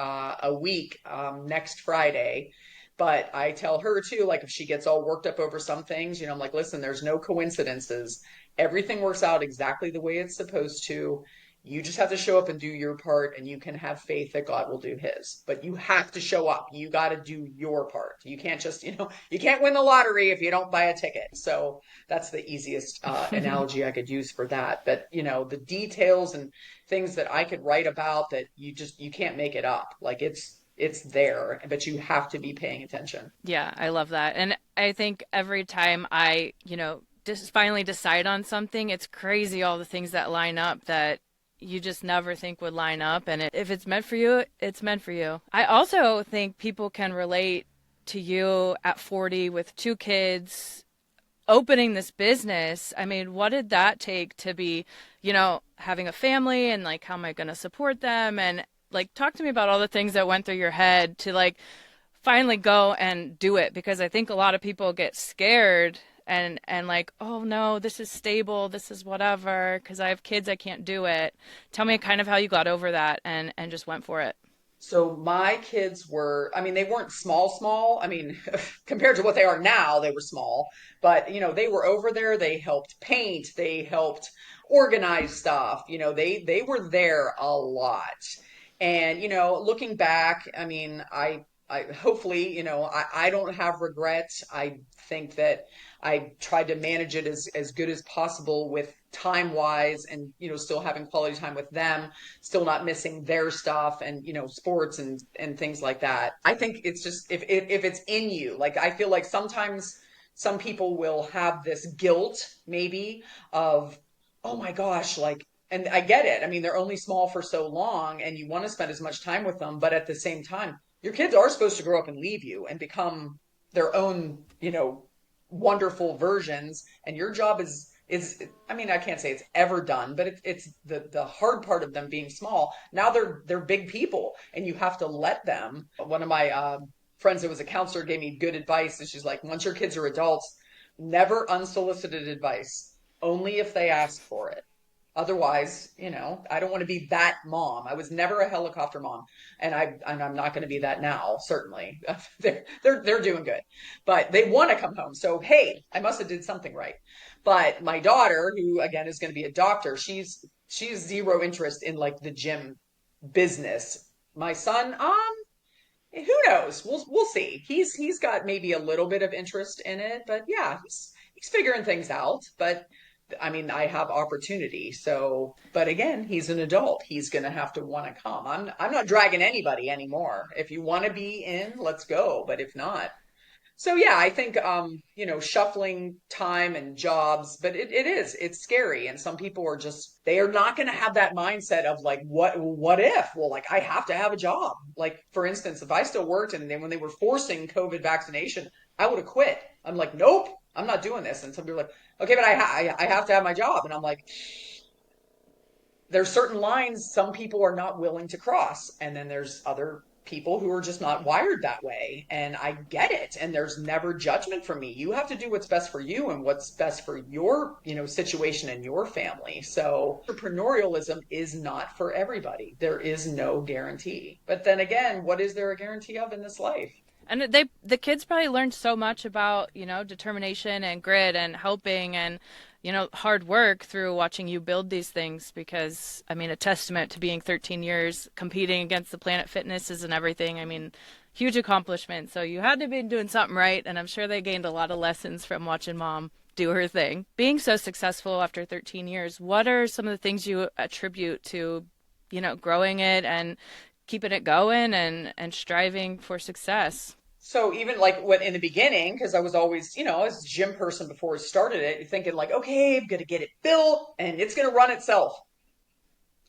a week next Friday. But I tell her too, like if she gets all worked up over some things, I'm like, listen, there's no coincidences. Everything works out exactly the way it's supposed to. You just have to show up and do your part, and you can have faith that God will do his. But you have to show up. You got to do your part. You can't just, you can't win the lottery if you don't buy a ticket. So that's the easiest analogy I could use for that. But, the details and things that I could write about that you can't make it up. Like it's there, but you have to be paying attention. Yeah, I love that. And I think every time I, just finally decide on something, it's crazy all the things that line up that you just never think would line up. And if it's meant for you, it's meant for you. I also think people can relate to you at 40 with two kids opening this business. I mean, what did that take to be, having a family, and like, how am I going to support them? And like, talk to me about all the things that went through your head to like finally go and do it, because I think a lot of people get scared and like, oh no, this is stable, this is whatever, because I have kids, I can't do it. Tell me kind of how you got over that and just went for it. So my kids were, I mean, they weren't small, small. I mean, compared to what they are now, they were small. But, they were over there. They helped paint. They helped organize stuff. They were there a lot. And, looking back, I mean, I hopefully, I don't have regrets. I think that I tried to manage it as good as possible with time wise, and, still having quality time with them, still not missing their stuff, and sports and things like that. I think it's just, if it's in you, like I feel like sometimes some people will have this guilt maybe of, oh my gosh, like, and I get it. I mean, they're only small for so long and you want to spend as much time with them, but at the same time your kids are supposed to grow up and leave you and become their own, wonderful versions, and your job is, I mean, I can't say it's ever done, but it's the hard part of them being small. Now they're big people, and you have to let them. One of my friends that was a counselor gave me good advice, and she's like, once your kids are adults, never unsolicited advice, only if they ask for it. Otherwise, I don't want to be that mom. I was never a helicopter mom, and I'm not going to be that now, certainly. They're doing good. But they want to come home. So, hey, I must have did something right. But my daughter, who again is going to be a doctor, she's zero interest in like the gym business. My son, who knows? We'll see. He's got maybe a little bit of interest in it, but yeah, he's figuring things out. But I mean, I have opportunity. So, but again, he's an adult. He's going to have to want to come. I'm not dragging anybody anymore. If you want to be in, let's go. But if not, so yeah, I think shuffling time and jobs, but it's scary. And some people are just, they are not going to have that mindset of like, what if? Well, like I have to have a job. Like for instance, if I still worked and then when they were forcing COVID vaccination, I would have quit. I'm like, nope, I'm not doing this. And some people are like, okay, but I have to have my job. And I'm like, there's certain lines some people are not willing to cross, and then there's other people who are just not wired that way, and I get it, and there's never judgment from me. You have to do what's best for you and what's best for your situation and your family. So entrepreneurialism is not for everybody. There is no guarantee, but then again, what is there a guarantee of in this life? And the kids probably learned so much about, determination and grit and helping and, hard work through watching you build these things, because, I mean, a testament to being 13 years competing against the Planet Fitnesses and everything. I mean, huge accomplishment. So you had to be doing something right. And I'm sure they gained a lot of lessons from watching mom do her thing. Being so successful after 13 years, what are some of the things you attribute to, growing it and keeping it going and striving for success? So even like when in the beginning, because I was always, I was a gym person before I started it, you're thinking like, okay, I'm gonna get it built and it's gonna run itself.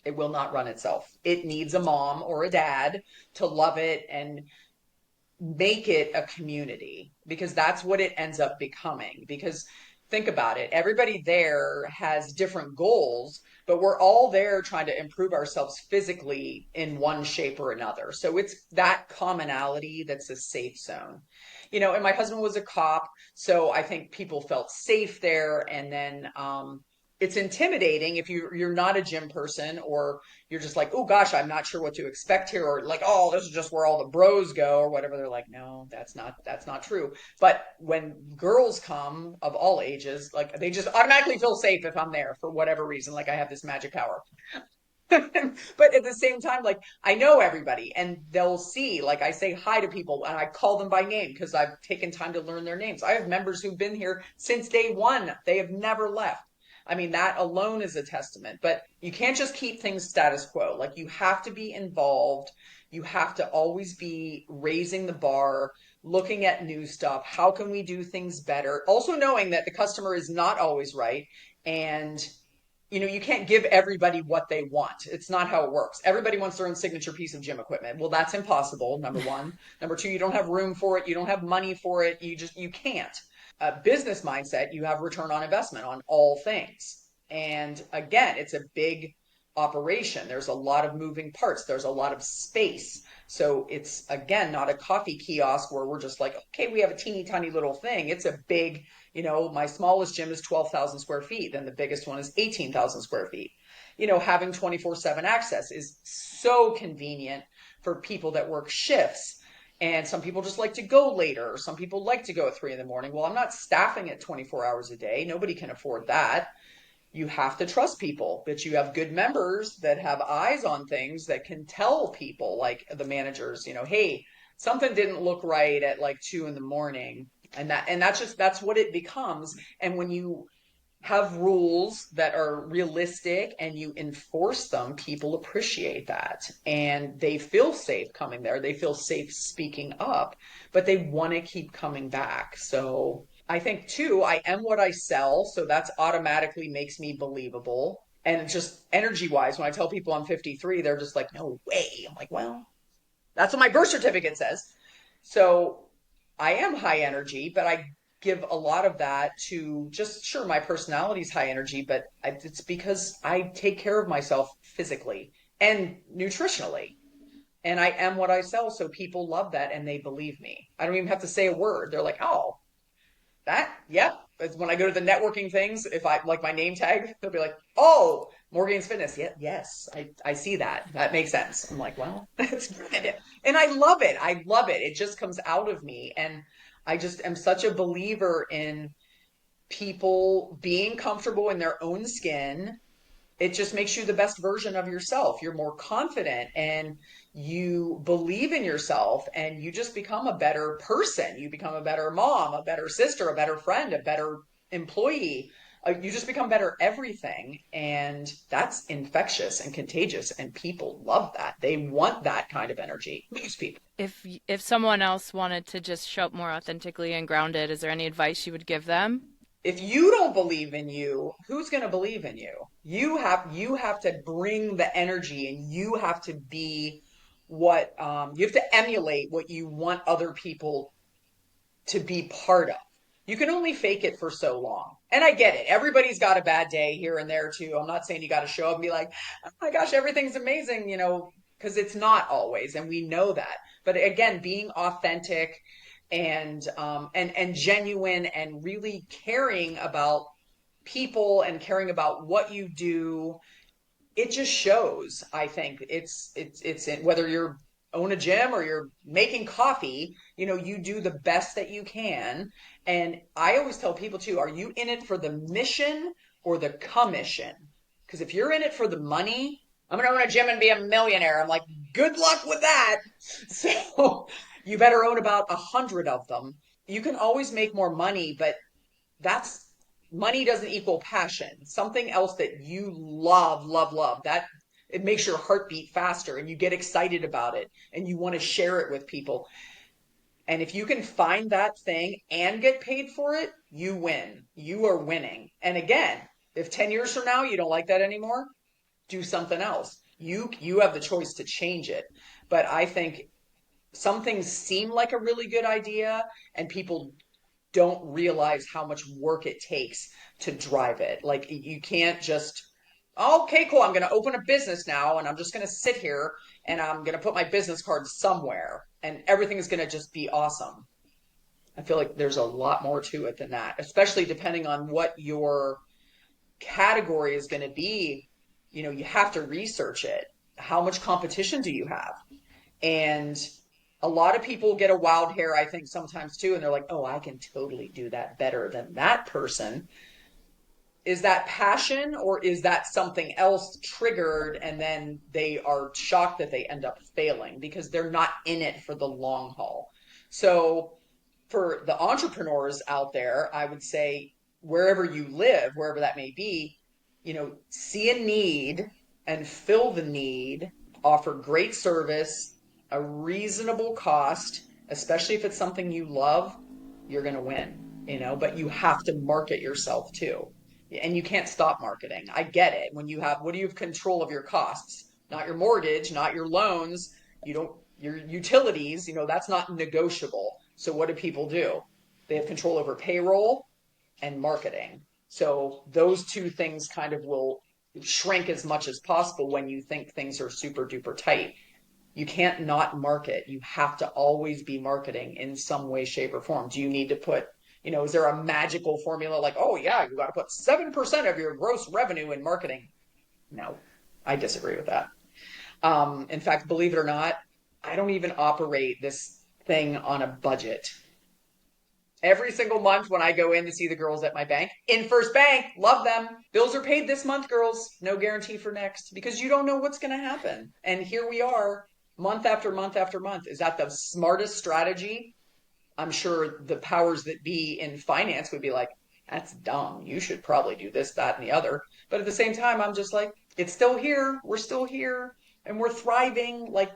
It will not run itself. It needs a mom or a dad to love it and make it a community because that's what it ends up becoming. Because think about it, everybody there has different goals, but we're all there trying to improve ourselves physically in one shape or another. So it's that commonality that's a safe zone. And my husband was a cop, so I think people felt safe there. And then it's intimidating if you're not a gym person, or you're just like, oh gosh, I'm not sure what to expect here, or like, oh, this is just where all the bros go, or whatever. They're like, no, that's not true. But when girls come of all ages, like they just automatically feel safe if I'm there for whatever reason, like I have this magic power. But at the same time, like I know everybody and they'll see, like I say hi to people and I call them by name because I've taken time to learn their names. I have members who've been here since day one. They have never left. I mean, that alone is a testament, but you can't just keep things status quo. Like you have to be involved. You have to always be raising the bar, looking at new stuff. How can we do things better? Also knowing that the customer is not always right, and you can't give everybody what they want. It's not how it works. Everybody wants their own signature piece of gym equipment. Well, that's impossible, number one. Number two, you don't have room for it. You don't have money for it. You can't. A business mindset, you have return on investment on all things. And again, it's a big operation. There's a lot of moving parts. There's a lot of space. So it's again not a coffee kiosk where we're just like, okay, we have a teeny tiny little thing. It's a big, my smallest gym is 12,000 square feet, then the biggest one is 18,000 square feet. Having 24/7 access is so convenient for people that work shifts. And some people just like to go later. Some people like to go at 3 in the morning. Well, I'm not staffing it 24 hours a day. Nobody can afford that. You have to trust people, but you have good members that have eyes on things that can tell people, like the managers, hey, something didn't look right at like 2 in the morning. And that's what it becomes. And when you have rules that are realistic and you enforce them, people appreciate that and they feel safe coming there. They feel safe speaking up, but they want to keep coming back. So I think too, I am what I sell. So that's automatically makes me believable. And just energy wise, when I tell people I'm 53, they're just like, no way. I'm like, well, that's what my birth certificate says. So I am high energy, but I give a lot of that to just, sure, my personality's high energy, but it's because I take care of myself physically and nutritionally. And I am what I sell. So people love that and they believe me. I don't even have to say a word. They're like, oh, that, yep. It's when I go to the networking things, if I like my name tag, they'll be like, oh, Morgan's Fitness. Yeah, yes, I see that. That makes sense. I'm like, well, that's good. And I love it. I love it. It just comes out of me. And I just am such a believer in people being comfortable in their own skin. It just makes you the best version of yourself. You're more confident and you believe in yourself and you just become a better person. You become a better mom, a better sister, a better friend, a better employee. You just become better everything. And that's infectious and contagious. And people love that. They want that kind of energy. Most people. If someone else wanted to just show up more authentically and grounded, is there any advice you would give them? If you don't believe in you, who's going to believe in you? You have to bring the energy, and you have to be what you have to emulate what you want other people to be part of. You can only fake it for so long. And I get it. Everybody's got a bad day here and there too. I'm not saying you got to show up and be like, oh my gosh, everything's amazing, because it's not always, and we know that. But again, being authentic and genuine and really caring about people and caring about what you do, it just shows. I think it's in, whether you're own a gym or you're making coffee, you do the best that you can. And I always tell people too, are you in it for the mission or the commission? Because if you're in it for the money, I'm gonna own a gym and be a millionaire, I'm like, good luck with that. So you better own about 100 of them. You can always make more money, but that's money doesn't equal passion. Something else that you love, love, love, that it makes your heart beat faster and you get excited about it and you want to share it with people. And if you can find that thing and get paid for it, you win. You are winning. And again, if 10 years from now you don't like that anymore, do something else. You have the choice to change it. But I think some things seem like a really good idea and people don't realize how much work it takes to drive it. Like you can't just, oh, okay, cool, I'm going to open a business now and I'm just going to sit here and I'm going to put my business card somewhere and everything is going to just be awesome. I feel like there's a lot more to it than that, especially depending on what your category is going to be. You know, you have to research it. How much competition do you have? And a lot of people get a wild hair, I think, sometimes too, and they're like, oh, I can totally do that better than that person. Is that passion or is that something else triggered and then they are shocked that they end up failing because they're not in it for the long haul? So for the entrepreneurs out there, I would say wherever you live, wherever that may be, see a need and fill the need, offer great service, a reasonable cost, especially if it's something you love, you're going to win, but you have to market yourself too. And you can't stop marketing. I get it. What do you have control of your costs? Not your mortgage, not your loans. You don't, your utilities, that's not negotiable. So what do people do? They have control over payroll and marketing. So those two things kind of will shrink as much as possible when you think things are super duper tight. You can't not market. You have to always be marketing in some way, shape, or form. Do you need to put, is there a magical formula like, oh, yeah, you got to put 7% of your gross revenue in marketing? No, I disagree with that. In fact, believe it or not, I don't even operate this thing on a budget. Every single month when I go in to see the girls at my bank, in First Bank, love them. Bills are paid this month, girls. No guarantee for next because you don't know what's going to happen. And here we are, month after month after month. Is that the smartest strategy? I'm sure the powers that be in finance would be like, that's dumb. You should probably do this, that, and the other. But at the same time, I'm just like, it's still here. We're still here and we're thriving. Like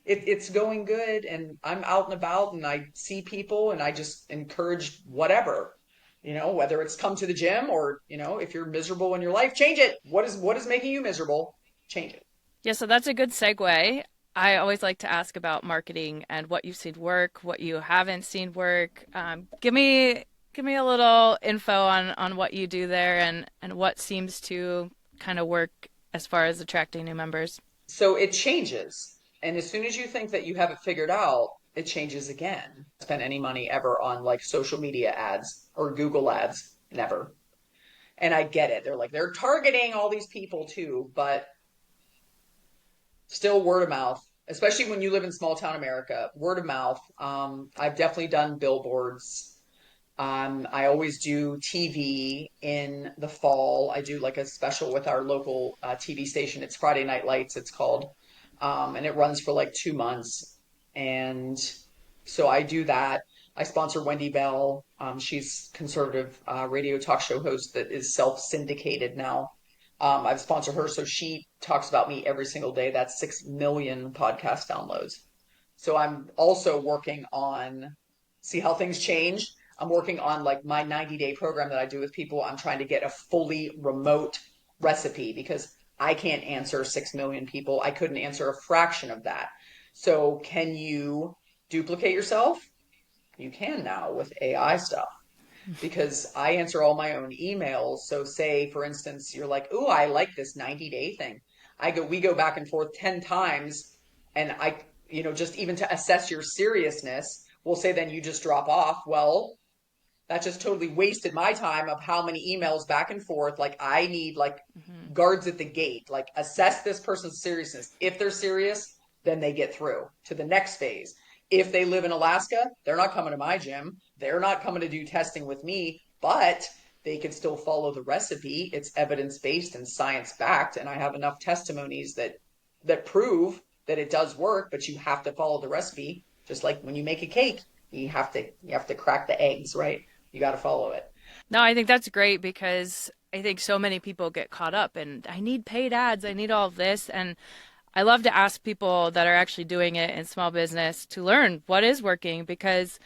it's going good. And I'm out and about and I see people and I just encourage whatever, whether it's come to the gym or, if you're miserable in your life, change it. What is making you miserable? Change it. Yeah, so that's a good segue. I always like to ask about marketing and what you've seen work, what you haven't seen work. Give me a little info on what you do there and what seems to kind of work as far as attracting new members. So it changes. And as soon as you think that you have it figured out, it changes again. Spend any money ever on like social media ads or Google ads? Never. And I get it. They're targeting all these people too, but still word of mouth, especially when you live in small town America, word of mouth. I've definitely done billboards. I always do TV in the fall. I do like a special with our local TV station. It's Friday Night Lights, it's called. And it runs for like 2 months. And so I do that. I sponsor Wendy Bell. She's conservative radio talk show host that is self-syndicated now. I've sponsored her, so she talks about me every single day. That's 6 million podcast downloads. So I'm also working on, see how things change. I'm working on like my 90-day program that I do with people. I'm trying to get a fully remote recipe because I can't answer 6 million people. I couldn't answer a fraction of that. So can you duplicate yourself? You can now with AI stuff because I answer all my own emails. So say, for instance, you're like, "Ooh, I like this 90-day thing." We go back and forth 10 times and just even to assess your seriousness, we'll say then you just drop off. Well, that just totally wasted my time of how many emails back and forth. Like I need like Hmm. guards at the gate, like assess this person's seriousness. If they're serious, then they get through to the next phase. If they live in Alaska, they're not coming to my gym. They're not coming to do testing with me, but they can still follow the recipe. It's evidence based and science backed. And I have enough testimonies that prove that it does work, but you have to follow the recipe. Just like when you make a cake, you have to crack the eggs, right? You got to follow it. No, I think that's great because I think so many people get caught up and I need paid ads, I need all of this. And I love to ask people that are actually doing it in small business to learn what is working, because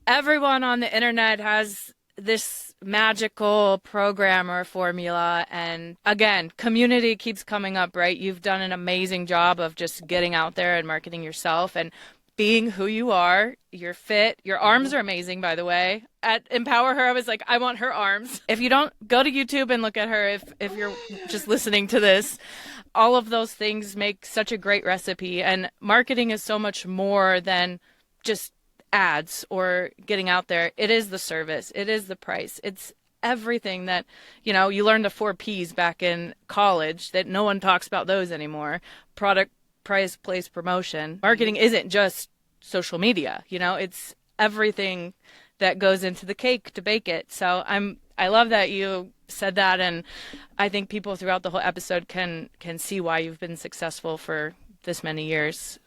everyone on the internet has this magical program or formula. And again, community keeps coming up, right? You've done an amazing job of just getting out there and marketing yourself and being who you are. You're fit. Your arms Mhm. are amazing, by the way. At Empower Her, I was like, I want her arms. If you don't, go to YouTube and look at her, if you're just listening to this, all of those things make such a great recipe. And marketing is so much more than just ads or getting out there. It is the service, it is the price, it's everything that, you learned the 4 P's back in college that no one talks about those anymore. Product, price, place, promotion. Marketing isn't just social media, it's everything that goes into the cake to bake it. So I love that you said that, and I think people throughout the whole episode can see why you've been successful for this many years,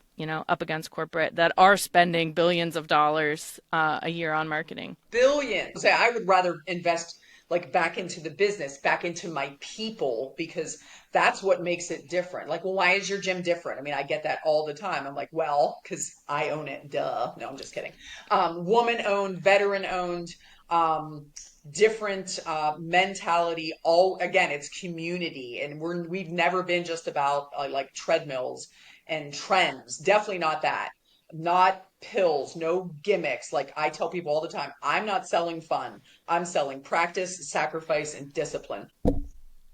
up against corporate that are spending billions of dollars a year on marketing. Billions. Say, I would rather invest like back into the business, back into my people, because that's what makes it different. Like, well, why is your gym different? I mean, I get that all the time. I'm like, well, because I own it. Duh. No, I'm just kidding. Woman owned, veteran owned, um, different mentality. All again, it's community, and we've never been just about like treadmills and trends. Definitely not that. Not pills, no gimmicks. Like I tell people all the time, I'm not selling fun. I'm selling practice, sacrifice, and discipline.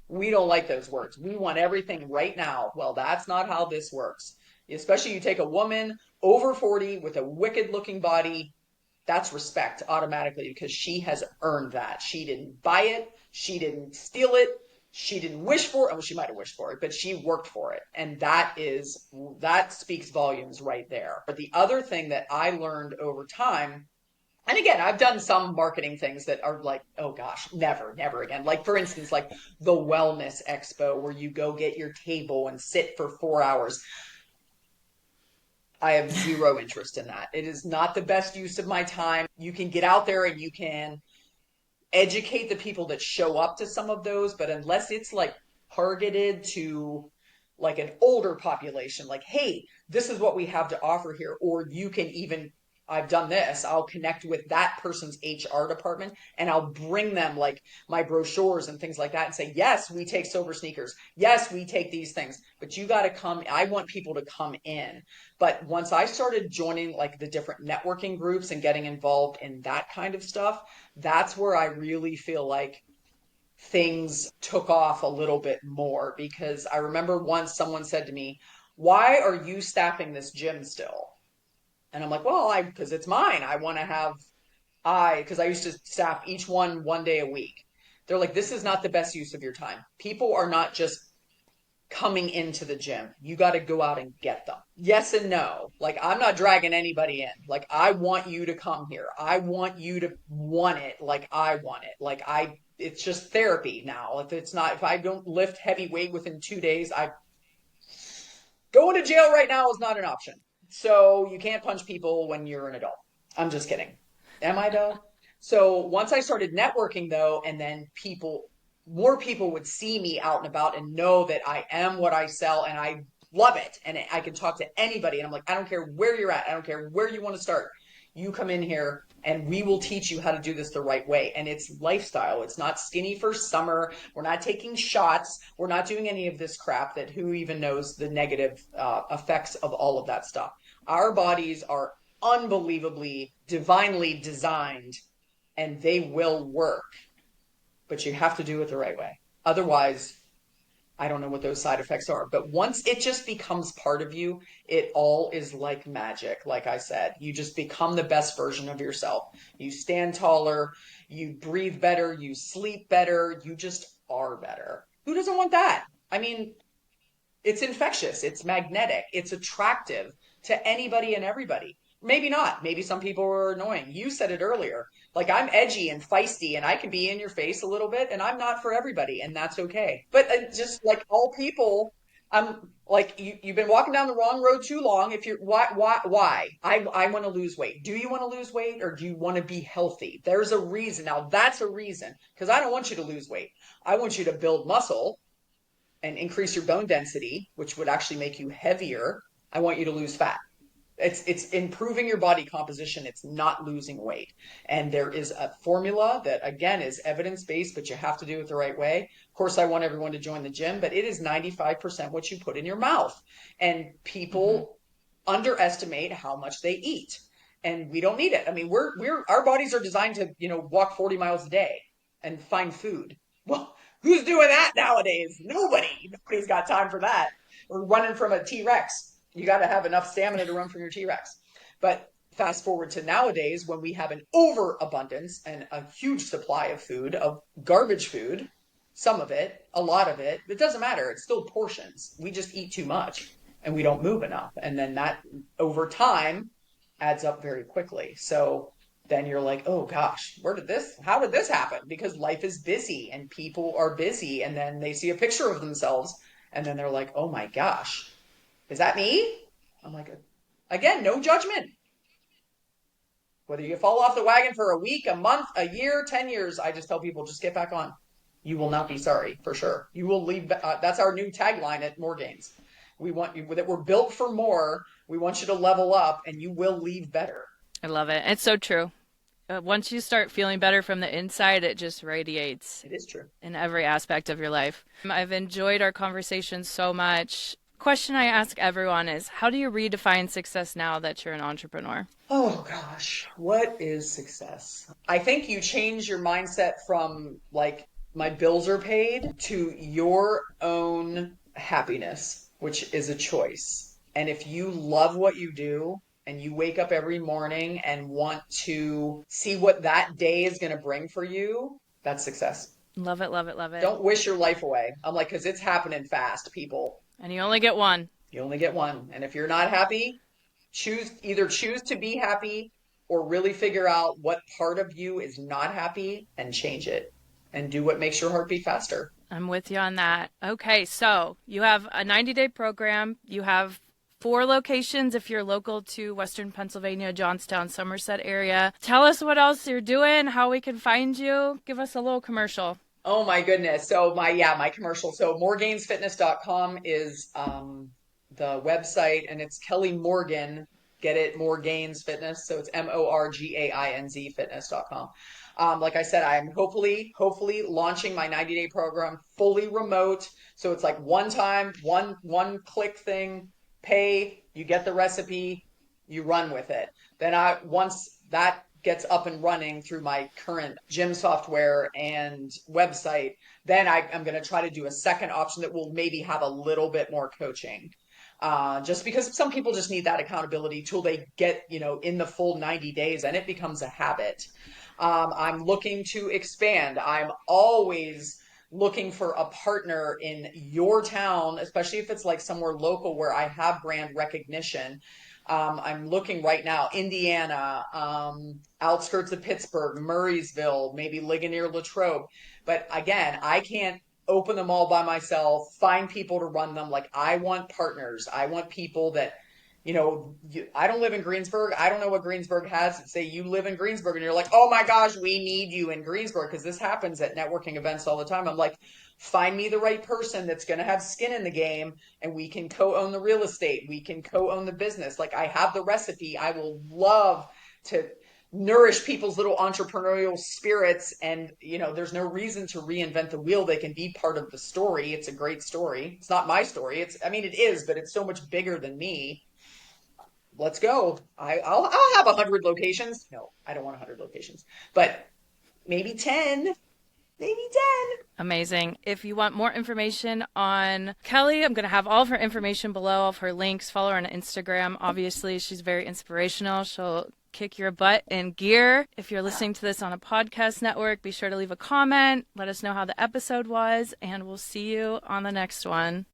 We don't like those words. We want everything right now. Well, that's not how this works. Especially you take a woman over 40 with a wicked looking body, that's respect automatically because she has earned that. She didn't buy it. She didn't steal it. She didn't wish for it. Well, she might have wished for it, but she worked for it. And that speaks volumes right there. But the other thing that I learned over time, and again, I've done some marketing things that are like, oh gosh, never, never again. Like, for instance, like the Wellness Expo, where you go get your table and sit for 4 hours. I have zero interest in that. It is not the best use of my time. You can get out there and you can educate the people that show up to some of those, but unless it's like targeted to like an older population, like, hey, this is what we have to offer here, or you can even, I've done this, I'll connect with that person's HR department and I'll bring them like my brochures and things like that and say, yes, we take silver sneakers. Yes, we take these things, but you got to come. I want people to come in. But once I started joining like the different networking groups and getting involved in that kind of stuff, that's where I really feel like things took off a little bit more because I remember once someone said to me, why are you staffing this gym still? And I'm like, well, because it's mine. I want to have, because I used to staff each one day a week. They're like, this is not the best use of your time. People are not just coming into the gym. You got to go out and get them. Yes and no. Like, I'm not dragging anybody in. Like, I want you to come here. I want you to want it like I want it. It's just therapy now. If I don't lift heavy weight within 2 days, going to jail right now is not an option. So you can't punch people when you're an adult. I'm just kidding. Am I though? So once I started networking though, and then more people would see me out and about and know that I am what I sell and I love it. And I can talk to anybody. And I'm like, I don't care where you're at. I don't care where you want to start. You come in here and we will teach you how to do this the right way. And it's lifestyle. It's not skinny for summer. We're not taking shots. We're not doing any of this crap that who even knows the negative effects of all of that stuff. Our bodies are unbelievably, divinely designed and they will work, but you have to do it the right way. Otherwise, I don't know what those side effects are, but once it just becomes part of you, it all is like magic. Like I said, you just become the best version of yourself. You stand taller, you breathe better, you sleep better, you just are better. Who doesn't want that? I mean, it's infectious, it's magnetic, it's attractive to anybody and everybody. Maybe not. Maybe some people are annoying. You said it earlier. Like I'm edgy and feisty and I can be in your face a little bit and I'm not for everybody and that's okay. But just like all people, I'm like you've been walking down the wrong road too long. If you're why? I want to lose weight. Do you want to lose weight or do you want to be healthy? There's a reason. Now that's a reason because I don't want you to lose weight. I want you to build muscle and increase your bone density, which would actually make you heavier. I want you to lose fat. It's improving your body composition. It's not losing weight. And there is a formula that again is evidence-based, but you have to do it the right way. Of course, I want everyone to join the gym, but it is 95% what you put in your mouth. And Mm-hmm. people underestimate how much they eat. And we don't need it. I mean, our bodies are designed to, walk 40 miles a day and find food. Well, who's doing that nowadays? Nobody. Nobody's got time for that. Or running from a T-Rex. You got to have enough stamina to run from your T-Rex. But fast forward to nowadays when we have an overabundance and a huge supply of food, of garbage food, some of it, a lot of it, it doesn't matter. It's still portions. We just eat too much and we don't move enough. And then that over time adds up very quickly. So then you're like, oh gosh, how did this happen? Because life is busy and people are busy. And then they see a picture of themselves and then they're like, oh my gosh, is that me? I'm like, again, no judgment. Whether you fall off the wagon for a week, a month, a year, 10 years, I just tell people just get back on. You will not be sorry, for sure. You will leave. That's our new tagline at More Gains. We want you that we're built for more. We want you to level up and you will leave better. I love it. It's so true. Once you start feeling better from the inside, it just radiates It is true. in every aspect of your life. I've enjoyed our conversation so much. Question I ask everyone is, how do you redefine success now that you're an entrepreneur? Oh gosh, what is success? I think you change your mindset from like my bills are paid to your own happiness, which is a choice. And if you love what you do and you wake up every morning and want to see what that day is going to bring for you, that's success. Love it, love it, love it. Don't wish your life away. I'm like, because it's happening fast, people. And you only get one. You only get one. And if you're not happy, choose to be happy or really figure out what part of you is not happy and change it and do what makes your heart beat faster. I'm with you on that. Okay, so you have a 90-day program. You have 4 locations if you're local to Western Pennsylvania, Johnstown, Somerset area. Tell us what else you're doing, how we can find you. Give us a little commercial. Oh my goodness. So my commercial. So moregainsfitness.com is the website and it's Kelly Morgan. Get it? More Gains Fitness. So it's MORGAINZ fitness.com. Like I said, I'm hopefully launching my 90-day program fully remote. So it's like one time, one click thing, pay, you get the recipe, you run with it. Then once that gets up and running through my current gym software and website, then I'm going to try to do a second option that will maybe have a little bit more coaching. Just because some people just need that accountability till they get, in the full 90 days and it becomes a habit. I'm looking to expand. I'm always looking for a partner in your town, especially if it's like somewhere local where I have brand recognition. I'm looking right now, Indiana, outskirts of Pittsburgh, Murraysville, maybe Ligonier, Latrobe. But again, I can't open them all by myself, find people to run them. Like I want partners. I want people that, I don't live in Greensburg. I don't know what Greensburg has. Say you live in Greensburg and you're like, oh my gosh, we need you in Greensburg because this happens at networking events all the time. I'm like, find me the right person that's going to have skin in the game and we can co-own the real estate. We can co-own the business. Like I have the recipe. I will love to nourish people's little entrepreneurial spirits. And, there's no reason to reinvent the wheel. They can be part of the story. It's a great story. It's not my story. It is, but it's so much bigger than me. Let's go. I'll have 100 locations. No, I don't want 100 locations, but maybe 10, maybe 10. Amazing. If you want more information on Kelly, I'm going to have all of her information below, all of her links. Follow her on Instagram. Obviously, she's very inspirational. She'll kick your butt in gear. If you're listening to this on a podcast network, be sure to leave a comment. Let us know how the episode was, and we'll see you on the next one.